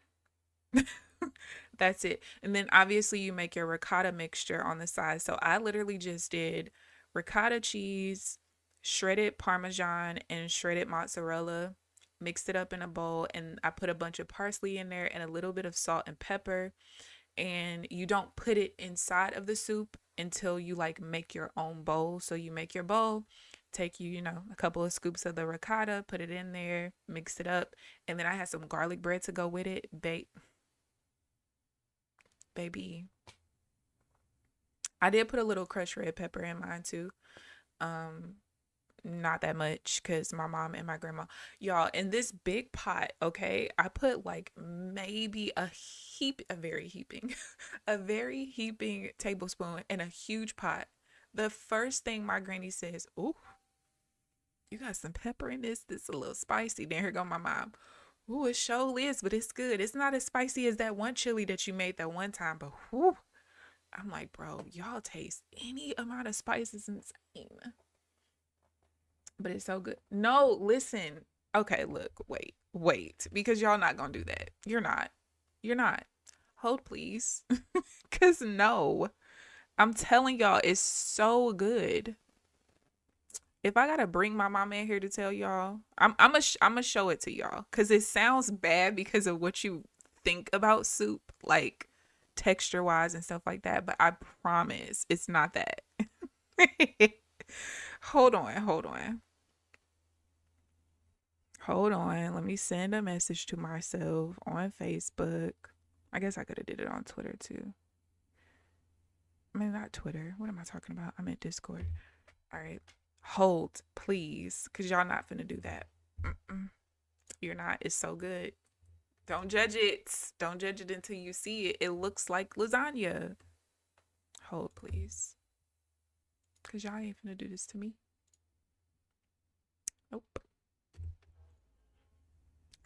That's it. And then obviously you make your ricotta mixture on the side. So I literally just did ricotta cheese, shredded Parmesan, and shredded mozzarella. Mixed it up in a bowl, and I put a bunch of parsley in there and a little bit of salt and pepper. And you don't put it inside of the soup until you like make your own bowl. So you make your bowl, take you know, a couple of scoops of the ricotta, put it in there, mix it up. And then I had some garlic bread to go with it. Baby. I did put a little crushed red pepper in mine too. Not that much because my mom and my grandma, y'all, in this big pot, okay, I put like maybe a very heaping tablespoon in a huge pot. The first thing my granny says, "Ooh, you got some pepper in this. This is a little spicy." Then here go my mom. "Ooh, it sure is, but it's good. It's not as spicy as that one chili that you made that one time, but whoo." I'm like, bro, y'all taste any amount of spice is insane. But it's so good. No, listen. Okay, look, wait. Because y'all not gonna do that. You're not. Hold, please. Because no. I'm telling y'all, it's so good. If I gotta bring my mama in here to tell y'all, I'm gonna show it to y'all. Because it sounds bad because of what you think about soup. Like, texture-wise and stuff like that. But I promise, it's not that. Hold on. Let me send a message to myself on Facebook. I guess I could have did it on Twitter too. I mean, not Twitter. What am I talking about? I'm at Discord. All right. Hold, please. Because y'all not finna do that. You're not. It's so good. Don't judge it. Don't judge it until you see it. It looks like lasagna. Hold, please. Because y'all ain't finna do this to me. Nope.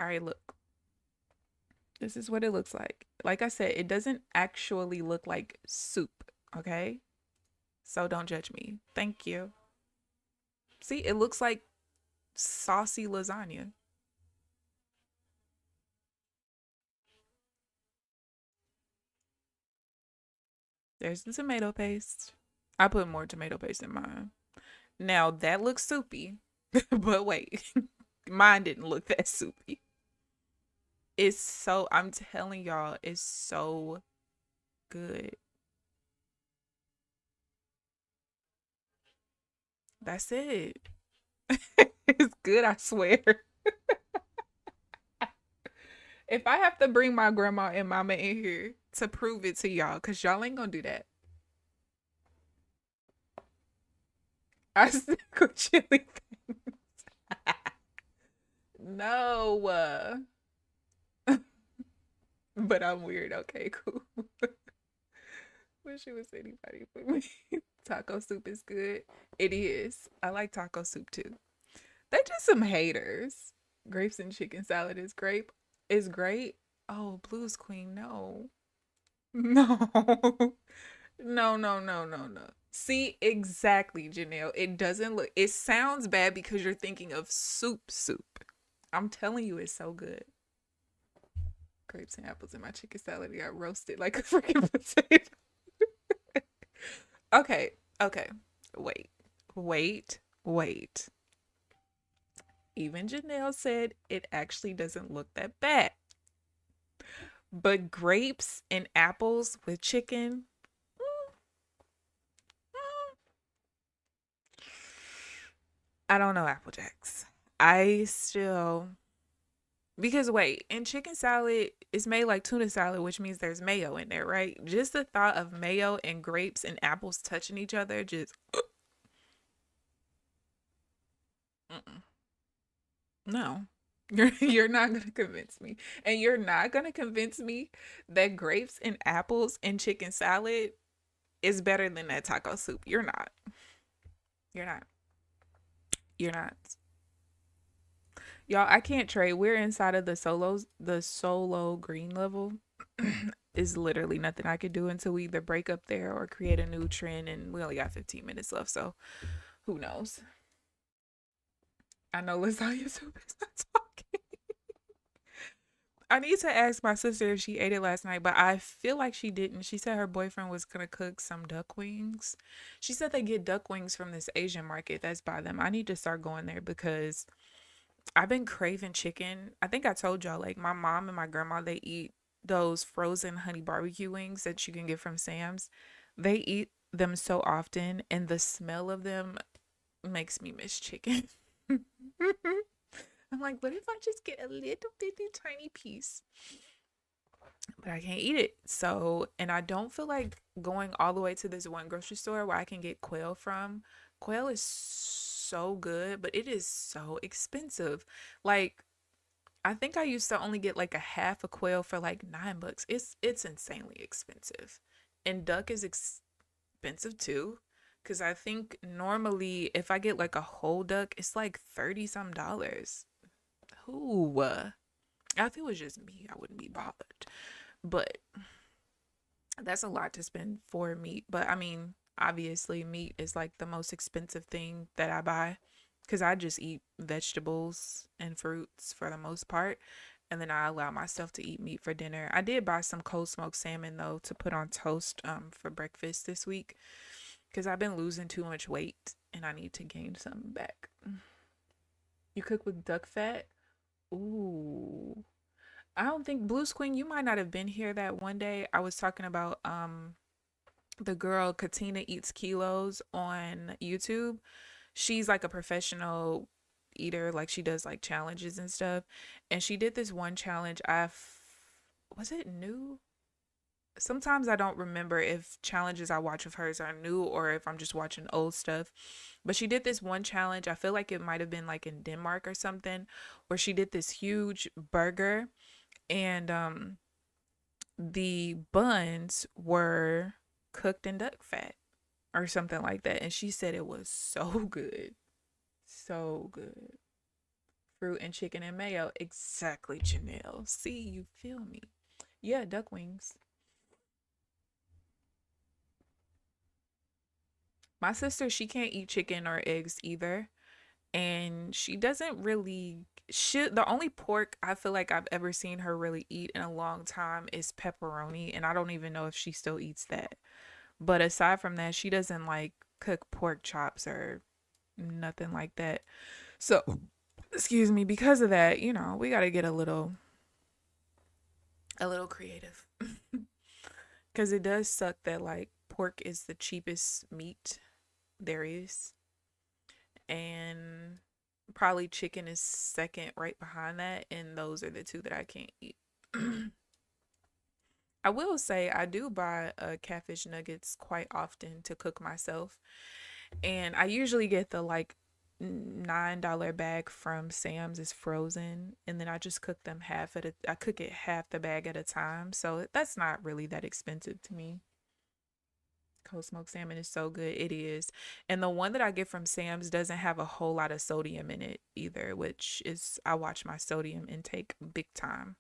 All right, look. This is what it looks like. Like I said, it doesn't actually look like soup, okay? So don't judge me. Thank you. See, it looks like saucy lasagna. There's the tomato paste. I put more tomato paste in mine. Now, that looks soupy, but wait. Mine didn't look that soupy. It's so, I'm telling y'all, it's so good. That's it. It's good, I swear. If I have to bring my grandma and mama in here to prove it to y'all, because y'all ain't gonna do that. I stick with chili things. No. But I'm weird. Okay, cool. Wish it was anybody but me. Taco soup is good. It is. I like taco soup too. They're just some haters. Grapes and chicken salad is great. Is great. Oh, Blues Queen, no. No. No. See, exactly, Janelle. It doesn't look, it sounds bad because you're thinking of soup. I'm telling you, it's so good. Grapes and apples in my chicken salad got roasted like a freaking potato. Okay. Wait. Even Janelle said it actually doesn't look that bad. But grapes and apples with chicken. I don't know, Apple Jacks. Because wait, in chicken salad, it's made like tuna salad, which means there's mayo in there, right? Just the thought of mayo and grapes and apples touching each other, just Mm-mm. No. You're not gonna convince me. And you're not gonna convince me that grapes and apples and chicken salad is better than that taco soup. You're not. You're not. You're not. Y'all, I can't trade. We're inside of the solo green level. Is literally nothing I could do until we either break up there or create a new trend, and we only got 15 minutes left, so who knows? I know lasagna soup is not talking. I need to ask my sister if she ate it last night, but I feel like she didn't. She said her boyfriend was gonna cook some duck wings. She said they get duck wings from this Asian market that's by them. I need to start going there because I've been craving chicken. I think I told y'all, like my mom and my grandma, they eat those frozen honey barbecue wings that you can get from Sam's. They eat them so often, and the smell of them makes me miss chicken. I'm like, what if I just get a little bitty tiny piece? But I can't eat it. So, and I don't feel like going all the way to this one grocery store where I can get quail from. Quail is so good, but it is so expensive. Like, I think I used to only get like a half a quail for like $9. It's insanely expensive. And duck is expensive too. Cause I think normally if I get like a whole duck, it's like 30 some dollars. Who? If it was just me, I wouldn't be bothered. But that's a lot to spend for meat. But I mean, obviously, meat is like the most expensive thing that I buy because I just eat vegetables and fruits for the most part. And then I allow myself to eat meat for dinner. I did buy some cold smoked salmon though to put on toast for breakfast this week because I've been losing too much weight and I need to gain some back. You cook with duck fat? Ooh. I don't think Blue's Queen, you might not have been here that one day. I was talking about the girl Katina Eats Kilos on YouTube. She's like a professional eater, like she does like challenges and stuff. And she did this one challenge. Was it new? Sometimes I don't remember if challenges I watch of hers are new or if I'm just watching old stuff. But she did this one challenge. I feel like it might have been like in Denmark or something, where she did this huge burger and the buns were cooked in duck fat or something like that. And she said it was so good. So good. Fruit and chicken and mayo. Exactly, Janelle. See, you feel me. Yeah, duck wings. My sister, she can't eat chicken or eggs either. And she doesn't really the only pork I feel like I've ever seen her really eat in a long time is pepperoni, and I don't even know if she still eats that. But aside from that, she doesn't like cook pork chops or nothing like that. So, excuse me, because of that, we got to get a little creative. Cuz it does suck that like pork is the cheapest meat there is, and probably chicken is second right behind that, and those are the two that I can't eat. I will say I do buy catfish nuggets quite often to cook myself, and I usually get the like $9 bag from Sam's is frozen, and then I just cook them I cook it half the bag at a time, so that's not really that expensive to me. Cold smoked salmon is so good. It is. And the one that I get from Sam's doesn't have a whole lot of sodium in it either, which is, I watch my sodium intake big time.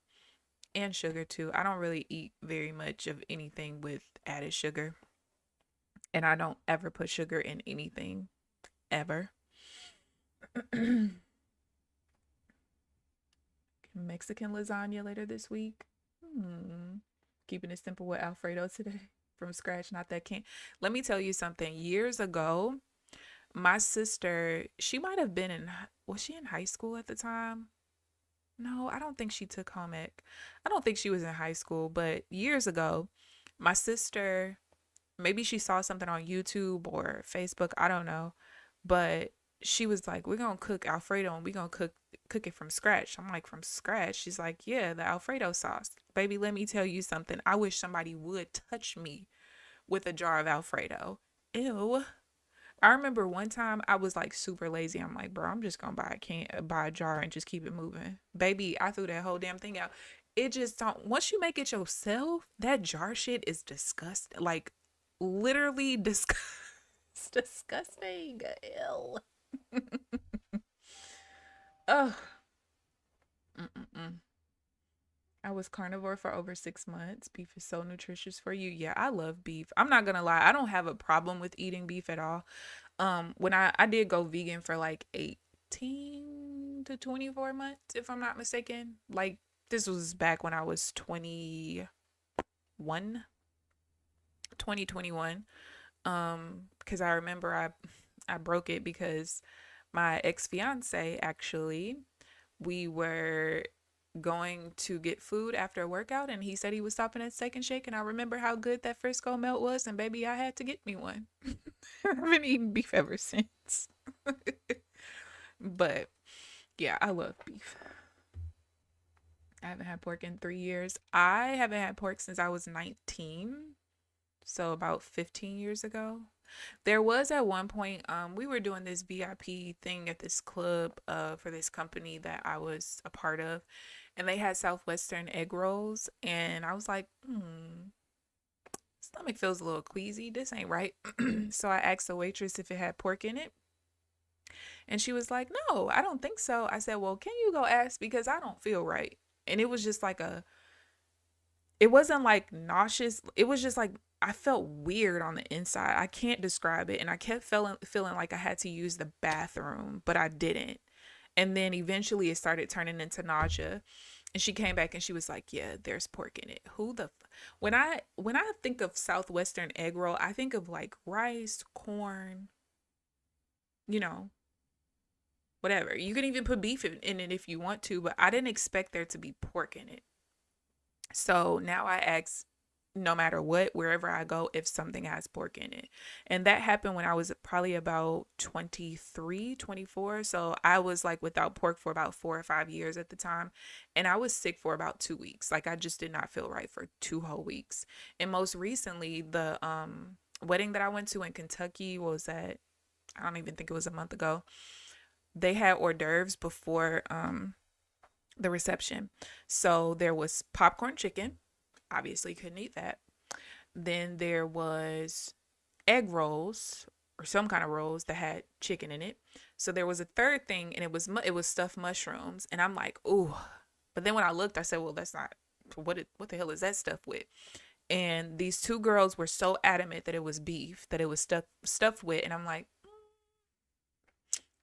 And sugar too. I don't really eat very much of anything with added sugar. And I don't ever put sugar in anything, ever. Mexican lasagna later this week. Hmm. Keeping it simple with Alfredo today from scratch, not that can. Let me tell you something. Years ago, my sister, she might have been was she in high school at the time? No, I don't think she took home ec. I don't think she was in high school, but years ago, my sister, maybe she saw something on YouTube or Facebook, I don't know, but she was like, "We're gonna cook Alfredo and we're gonna cook it from scratch." I'm like, "From scratch?" She's like, "Yeah, the Alfredo sauce." Baby, let me tell you something. I wish somebody would touch me with a jar of Alfredo. Ew. I remember one time I was like super lazy. I'm like, bro, I'm just gonna buy a jar and just keep it moving. Baby, I threw that whole damn thing out. It just don't, once you make it yourself, that jar shit is disgusting. Like literally disgusting. Ew. Ugh. Mm-mm-mm. I was carnivore for over 6 months. Beef is so nutritious for you. Yeah, I love beef. I'm not gonna lie, I don't have a problem with eating beef at all. When I did go vegan for like 18 to 24 months, if I'm not mistaken. Like this was back when I was 2021. Because I remember I broke it because my ex-fiance actually, we were going to get food after a workout and he said he was stopping at Steak and Shake, and I remember how good that Frisco melt was, and baby, I had to get me one. I've been eating beef ever since. But yeah, I love beef. I haven't had pork in 3 years. I haven't had pork since I was 19, so about 15 years ago. There was at one point, we were doing this VIP thing at this club for this company that I was a part of, and they had Southwestern egg rolls, and I was like, stomach feels a little queasy. This ain't right. So I asked the waitress if it had pork in it, and she was like, no, I don't think so. I said, well, can you go ask, because I don't feel right. And it was just like it wasn't like nauseous. It was just like I felt weird on the inside. I can't describe it. And I kept feeling like I had to use the bathroom, but I didn't. And then eventually it started turning into nausea. And she came back and she was like, yeah, there's pork in it. When I think of Southwestern egg roll, I think of like rice, corn, you know, whatever. You can even put beef in it if you want to, but I didn't expect there to be pork in it. So now I ask, no matter what, wherever I go, if something has pork in it. And that happened when I was probably about 23, 24. So I was like without pork for about 4 or 5 years at the time. And I was sick for about 2 weeks. Like I just did not feel right for 2 whole weeks. And most recently, the wedding that I went to in Kentucky was at, I don't even think it was a month ago. They had hors d'oeuvres before the reception. So there was popcorn chicken. Obviously couldn't eat that. Then there was egg rolls or some kind of rolls that had chicken in it. So there was a third thing, and it was stuffed mushrooms, and I'm like, ooh. But then when I looked, I said, well, that's not what the hell is that stuff with? And these two girls were so adamant that it was beef, that it was stuffed with, and I'm like,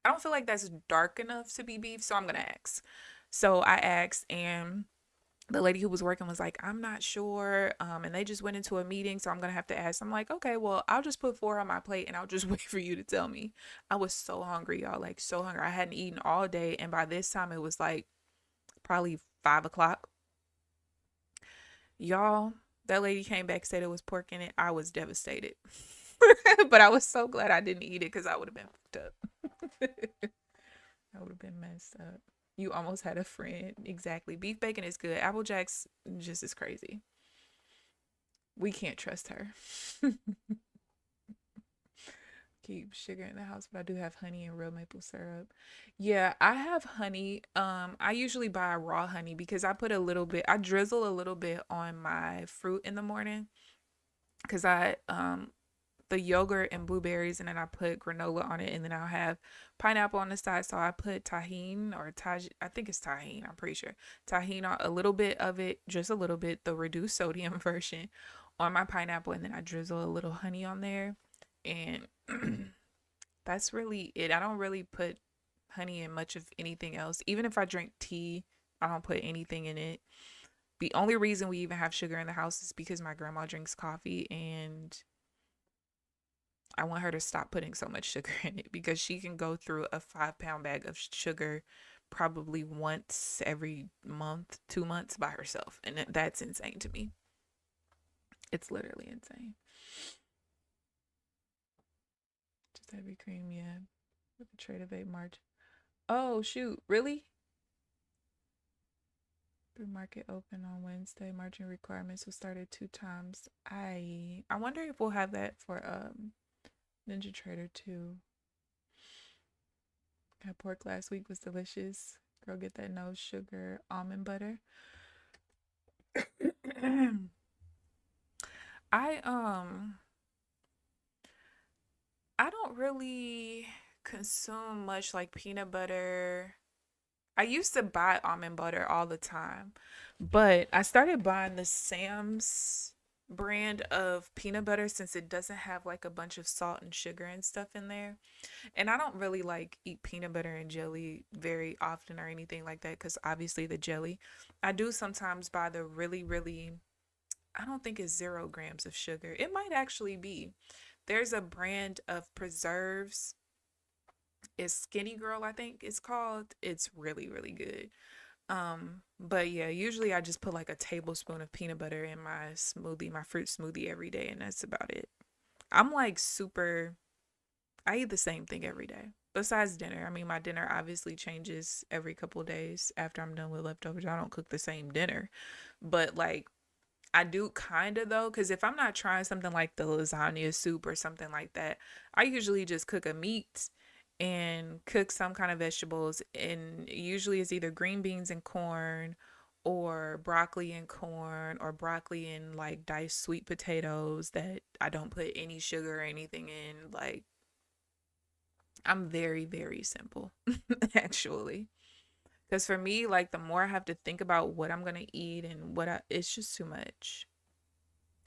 I don't feel like that's dark enough to be beef, so I'm gonna ask. So I asked, and the lady who was working was like, I'm not sure. And they just went into a meeting, so I'm gonna have to ask. I'm like, okay, well, I'll just put four on my plate and I'll just wait for you to tell me. I was so hungry, y'all, like so hungry. I hadn't eaten all day, and by this time it was like probably 5 o'clock. Y'all, that lady came back, said it was pork in it. I was devastated. But I was so glad I didn't eat it, because I would have been fucked up. I would have been messed up. You almost had a friend. Exactly. Beef bacon is good. Apple Jacks just is crazy. We can't trust her. Keep sugar in the house, but I do have honey and real maple syrup. Yeah, I have honey. I usually buy raw honey because I drizzle a little bit on my fruit in the morning, because I the yogurt and blueberries, and then I put granola on it, and then I'll have pineapple on the side. So I put tahine or I think it's tahine, I'm pretty sure. Tahine on a little bit of it, just a little bit, the reduced sodium version on my pineapple, and then I drizzle a little honey on there. And that's really it. I don't really put honey in much of anything else. Even if I drink tea, I don't put anything in it. The only reason we even have sugar in the house is because my grandma drinks coffee, and I want her to stop putting so much sugar in it, because she can go through a 5 pound bag of sugar probably once every month, 2 months by herself. And that's insane to me. It's literally insane. Just heavy cream, yeah. With the Trader Bait March. Oh, shoot. Really? Market open on Wednesday. Margin requirements will start at 2 times. I wonder if we'll have that for NinjaTrader too. Had pork last week, was delicious. Girl, get that no sugar almond butter. I I don't really consume much like peanut butter. I used to buy almond butter all the time, but I started buying the Sam's brand of peanut butter since it doesn't have like a bunch of salt and sugar and stuff in there. And I don't really like eat peanut butter and jelly very often or anything like that because obviously the jelly. I do sometimes buy the really, really, I don't think it's 0 grams of sugar. It might actually be. There's a brand of preserves. It's Skinny Girl, I think it's called. It's really, really good. But yeah, usually I just put like a tablespoon of peanut butter in my smoothie, my fruit smoothie every day, and that's about it. I'm like super, I eat the same thing every day. Besides dinner. I mean, my dinner obviously changes every couple of days after I'm done with leftovers. I don't cook the same dinner. But like I do kind of though, because if I'm not trying something like the lasagna soup or something like that, I usually just cook a meat and cook some kind of vegetables. And usually it's either green beans and corn or broccoli and corn or broccoli and like diced sweet potatoes that I don't put any sugar or anything in. Like, I'm very, very simple, actually. Because for me, like, the more I have to think about what I'm going to eat and it's just too much.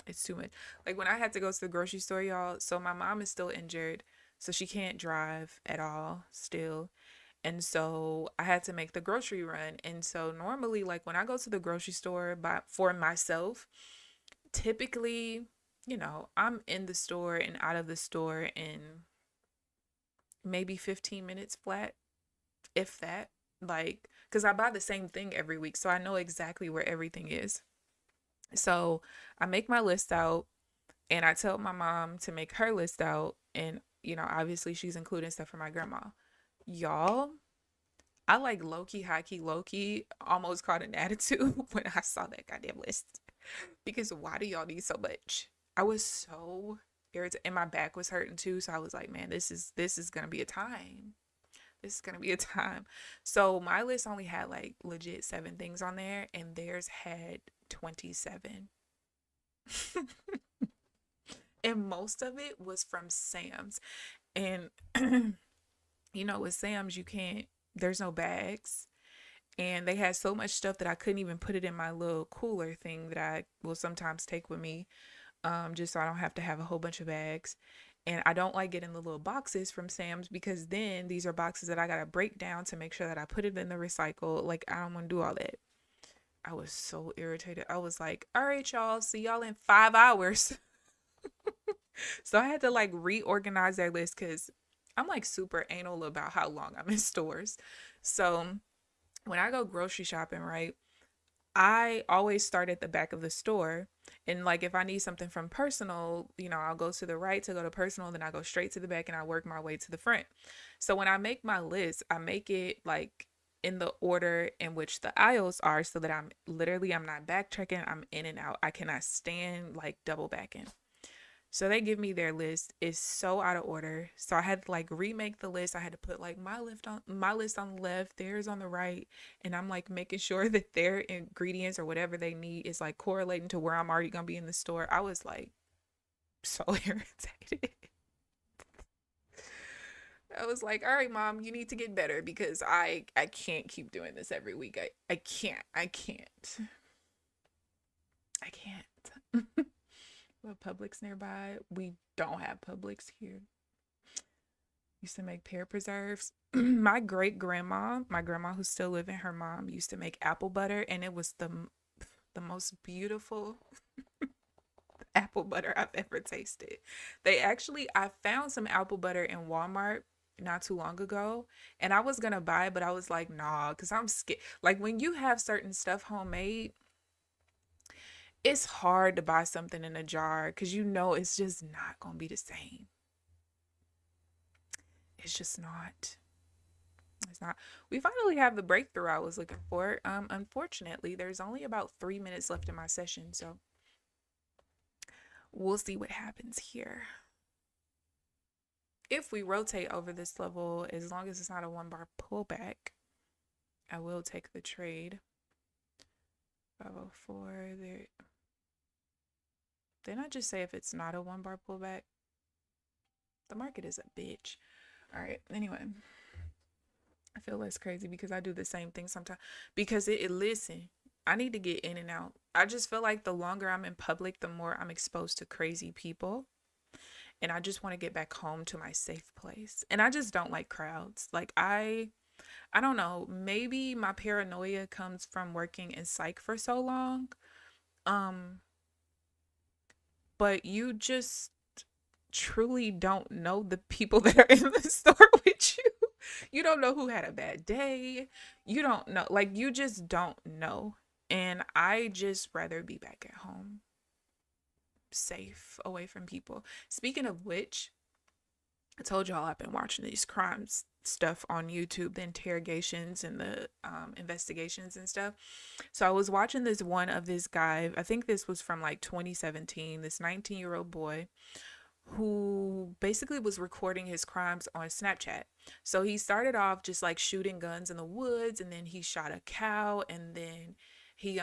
It's too much. Like when I had to go to the grocery store, y'all. So my mom is still injured, so she can't drive at all still. And so I had to make the grocery run. And so normally, like when I go to the grocery store for myself, typically, I'm in the store and out of the store in maybe 15 minutes flat, if that. Like, because I buy the same thing every week, so I know exactly where everything is. So I make my list out and I tell my mom to make her list out. And, obviously she's including stuff for my grandma. Y'all, I like low key, high key, low key almost caught an attitude when I saw that goddamn list. Because why do y'all need so much? I was so irritated and my back was hurting too. So I was like, man, this is gonna be a time. This is gonna be a time. So my list only had like legit 7 things on there, and theirs had 27. And most of it was from Sam's. And with Sam's, there's no bags. And they had so much stuff that I couldn't even put it in my little cooler thing that I will sometimes take with me, just so I don't have to have a whole bunch of bags. And I don't like getting the little boxes from Sam's because then these are boxes that I gotta break down to make sure that I put it in the recycle. Like, I don't want to do all that. I was so irritated. I was like, all right, y'all, see y'all in 5 hours. So I had to like reorganize their list because I'm like super anal about how long I'm in stores. So when I go grocery shopping, right, I always start at the back of the store. And like if I need something from personal, I'll go to the right to go to personal, then I go straight to the back and I work my way to the front. So when I make my list, I make it like in the order in which the aisles are so that I'm not backtracking, I'm in and out. I cannot stand like double backing. So they give me their list. It's so out of order. So I had to like remake the list. I had to put like my list on the left, theirs on the right, and I'm like making sure that their ingredients or whatever they need is like correlating to where I'm already gonna be in the store. I was like so irritated. I was like, all right, mom, you need to get better because I can't keep doing this every week. I can't. I can't. I can't. Well, Publix nearby. We don't have Publix here. Used to make pear preserves. My great grandma, my grandma who's still living, her mom used to make apple butter, and it was the most beautiful apple butter I've ever tasted. I found some apple butter in Walmart not too long ago, and I was gonna buy it, but I was like, nah, because I'm scared. Like when you have certain stuff homemade, it's hard to buy something in a jar because it's just not gonna be the same. It's just not. It's not. We finally have the breakthrough I was looking for. Unfortunately, there's only about 3 minutes left in my session, so we'll see what happens here. if we rotate over this level, as long as it's not a 1 bar pullback, I will take the trade. 504 there. Didn't I just say if it's not a 1 bar pullback? The market is a bitch. All right, anyway, I feel less crazy because I do the same thing sometimes. Because listen, I need to get in and out. I just feel like the longer I'm in public, the more I'm exposed to crazy people. And I just want to get back home to my safe place. And I just don't like crowds. Like I don't know, maybe my paranoia comes from working in psych for so long. Um, but you just truly don't know the people that are in the store with you. You don't know who had a bad day. You don't know. Like, you just don't know. And I just rather be back at home, safe, away from people. Speaking of which, I told y'all I've been watching these crimes stuff on YouTube, the interrogations and the investigations and stuff. So I was watching this one of this guy. I think this was from like 2017. This 19-year-old boy who basically was recording his crimes on Snapchat. So he started off just like shooting guns in the woods, and then he shot a cow, and then he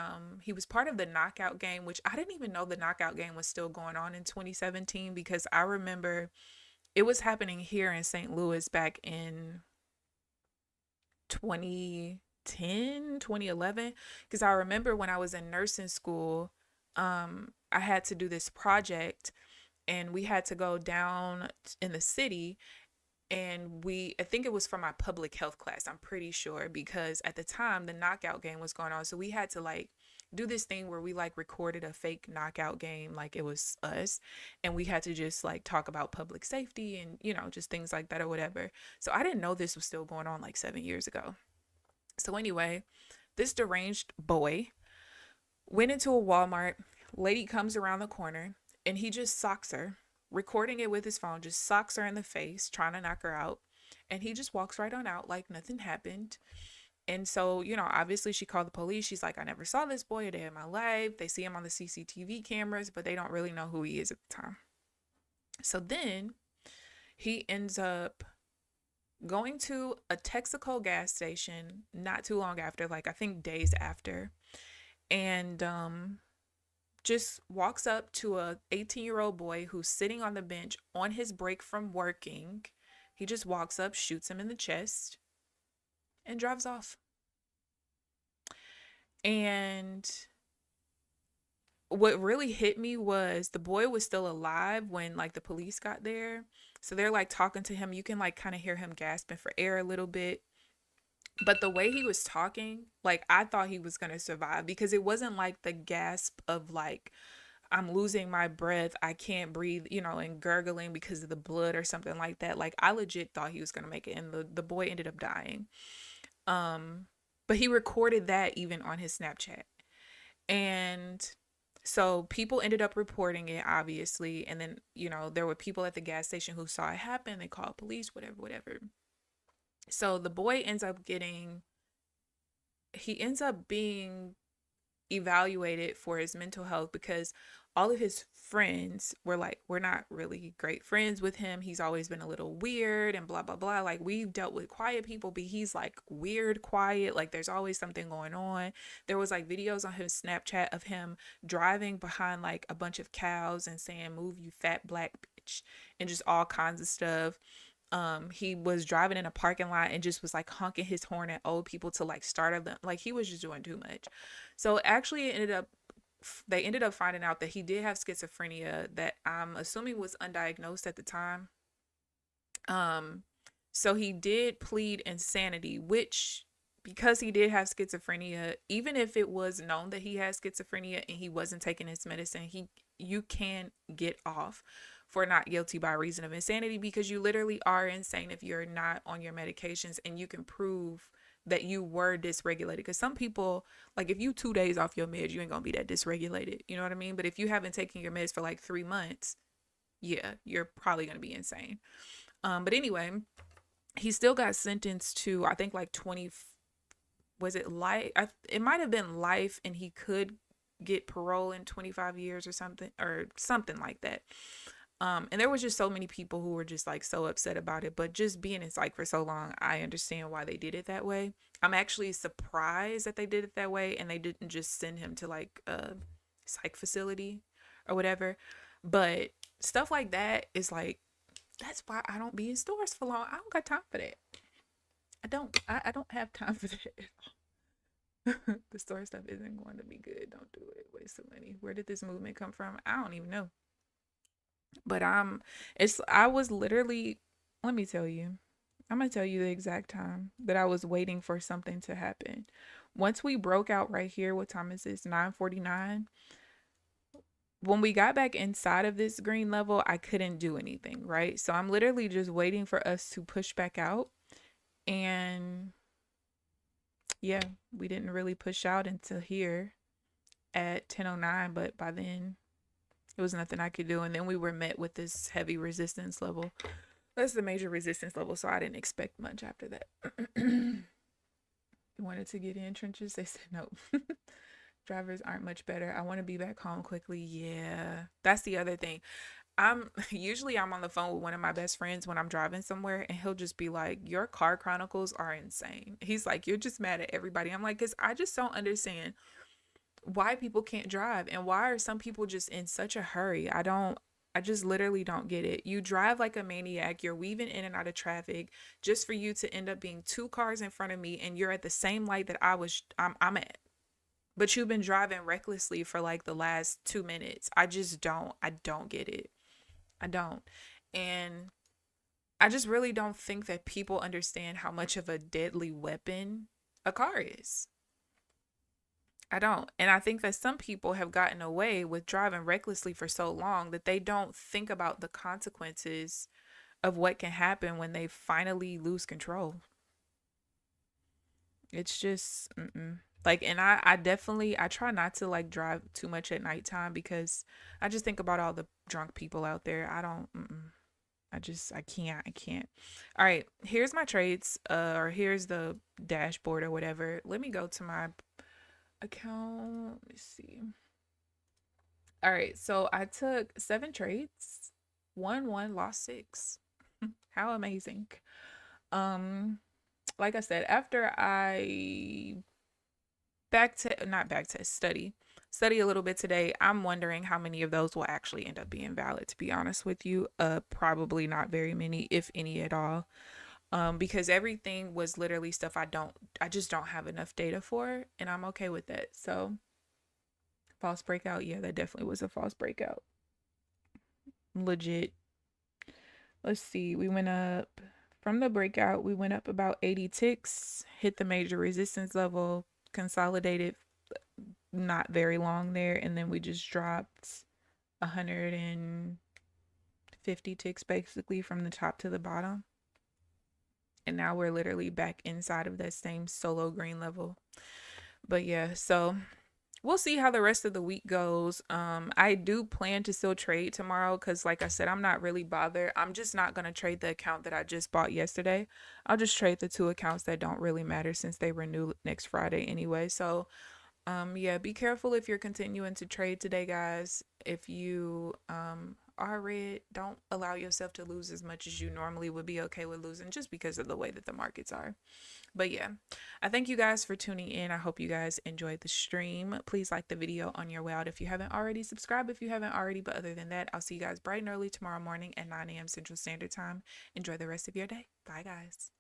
was part of the knockout game, which I didn't even know the knockout game was still going on in 2017, because I remember it was happening here in St. Louis back in 2010, 2011. Because I remember when I was in nursing school, I had to do this project, and we had to go down in the city, and I think it was for my public health class, I'm pretty sure, because at the time the knockout game was going on. So we had to like do this thing where we like recorded a fake knockout game like it was us, and we had to just like talk about public safety and, you know, just things like that or whatever. So I didn't know this was still going on like 7 years ago. So anyway, this deranged boy went into a Walmart. Lady comes around the corner, and he just socks her, recording it with his phone, just socks her in the face, trying to knock her out. And he just walks right on out like nothing happened. And so, you know, obviously she called the police. She's like, I never saw this boy a day in my life. They see him on the CCTV cameras, but they don't really know who he is at the time. So then he ends up going to a Texaco gas station not too long after, like I think days after. And just walks up to a 18-year-old boy who's sitting on the bench on his break from working. He just walks up, shoots him in the chest, and drives off. And what really hit me was the boy was still alive when like the police got there. So they're like talking to him. You can like kind of hear him gasping for air a little bit. But the way he was talking, like I thought he was going to survive, because it wasn't like the gasp of like, I'm losing my breath, I can't breathe, you know, and gurgling because of the blood or something like that. Like I legit thought he was going to make it, and the boy ended up dying. But he recorded that even on his Snapchat. And so people ended up reporting it, obviously. And then, you know, there were people at the gas station who saw it happen. They called police, whatever. So the boy ends up being evaluated for his mental health, because all of his friends were like, we're not really great friends with him. He's always been a little weird and blah, blah, blah. Like, we've dealt with quiet people, but he's like weird quiet. Like, there's always something going on. There was like videos on his Snapchat of him driving behind like a bunch of cows and saying, move, you fat black bitch, and just all kinds of stuff. He was driving in a parking lot and just was like honking his horn at old people to like startle them. Like, he was just doing too much. So actually they ended up finding out that he did have schizophrenia, that I'm assuming was undiagnosed at the time. So he did plead insanity, which, because he did have schizophrenia, even if it was known that he had schizophrenia and he wasn't taking his medicine, you can get off for not guilty by reason of insanity, because you literally are insane if you're not on your medications and you can prove that you were dysregulated. Because some people, like, if you 2 days off your meds, you ain't gonna be that dysregulated, you know what I mean? But if you haven't taken your meds for like 3 months, yeah, you're probably gonna be insane. But anyway, he still got sentenced to, I think, like 20, was it life? It might have been life, and he could get parole in 25 years or something like that. And there was just so many people who were just like so upset about it. But just being in psych for so long, I understand why they did it that way. I'm actually surprised that they did it that way and they didn't just send him to like a psych facility or whatever. But stuff like that is like, that's why I don't be in stores for long. I don't got time for that. I don't have time for that. The store stuff isn't going to be good. Don't do it. Waste of money. Where did this movement come from? I don't even know. But I was literally, let me tell you. I'm gonna tell you the exact time that I was waiting for something to happen. Once we broke out right here, what time is this? 9:49. When we got back inside of this green level, I couldn't do anything, right? So I'm literally just waiting for us to push back out. And yeah, we didn't really push out until here at 10:09, but by then it was nothing I could do. And then we were met with this heavy resistance level. That's the major resistance level, so I didn't expect much after that. You wanted to get in trenches? They said no. Drivers aren't much better. I want to be back home quickly. Yeah, that's the other thing. I'm on the phone with one of my best friends when I'm driving somewhere, and he'll just be like, "Your car chronicles are insane." He's like, "You're just mad at everybody." I'm like, "Cause I just don't understand why people can't drive and why are some people just in such a hurry. I just literally don't get it. You drive like a maniac, you're weaving in and out of traffic just for you to end up being two cars in front of me and you're at the same light that I'm at. But you've been driving recklessly for like the last 2 minutes. I don't get it. I don't. And I just really don't think that people understand how much of a deadly weapon a car is. I don't. And I think that some people have gotten away with driving recklessly for so long that they don't think about the consequences of what can happen when they finally lose control. It's just, like, and I definitely, I try not to like drive too much at nighttime because I just think about all the drunk people out there. I don't, I can't. All right, here's my trades, or here's the dashboard or whatever. Let me go to my account. Let's see. All right, so I took 7 trades, won one, lost six. How amazing. Um, like I said, after I back to not back to study a little bit today, I'm wondering how many of those will actually end up being valid, to be honest with you. Probably not very many, if any at all. Because everything was literally stuff I just don't have enough data for, and I'm okay with that. So false breakout, yeah, that definitely was a false breakout. Legit. Let's see, we went up from the breakout, we went up about 80 ticks, hit the major resistance level, consolidated not very long there, and then we just dropped 150 ticks basically from the top to the bottom. And now we're literally back inside of that same solo green level. But yeah, so we'll see how the rest of the week goes. I do plan to still trade tomorrow because like I said, I'm not really bothered. I'm just not going to trade the account that I just bought yesterday. I'll just trade the 2 accounts that don't really matter since they renew next Friday anyway. So yeah, be careful if you're continuing to trade today, guys. If you are red, don't allow yourself to lose as much as you normally would be okay with losing just because of the way that the markets are. But yeah, I thank you guys for tuning in. I hope you guys enjoyed the stream. Please like the video on your way out if you haven't already. Subscribe if you haven't already. But other than that, I'll see you guys bright and early tomorrow morning at 9 a.m. Central Standard Time. Enjoy the rest of your day. Bye, guys.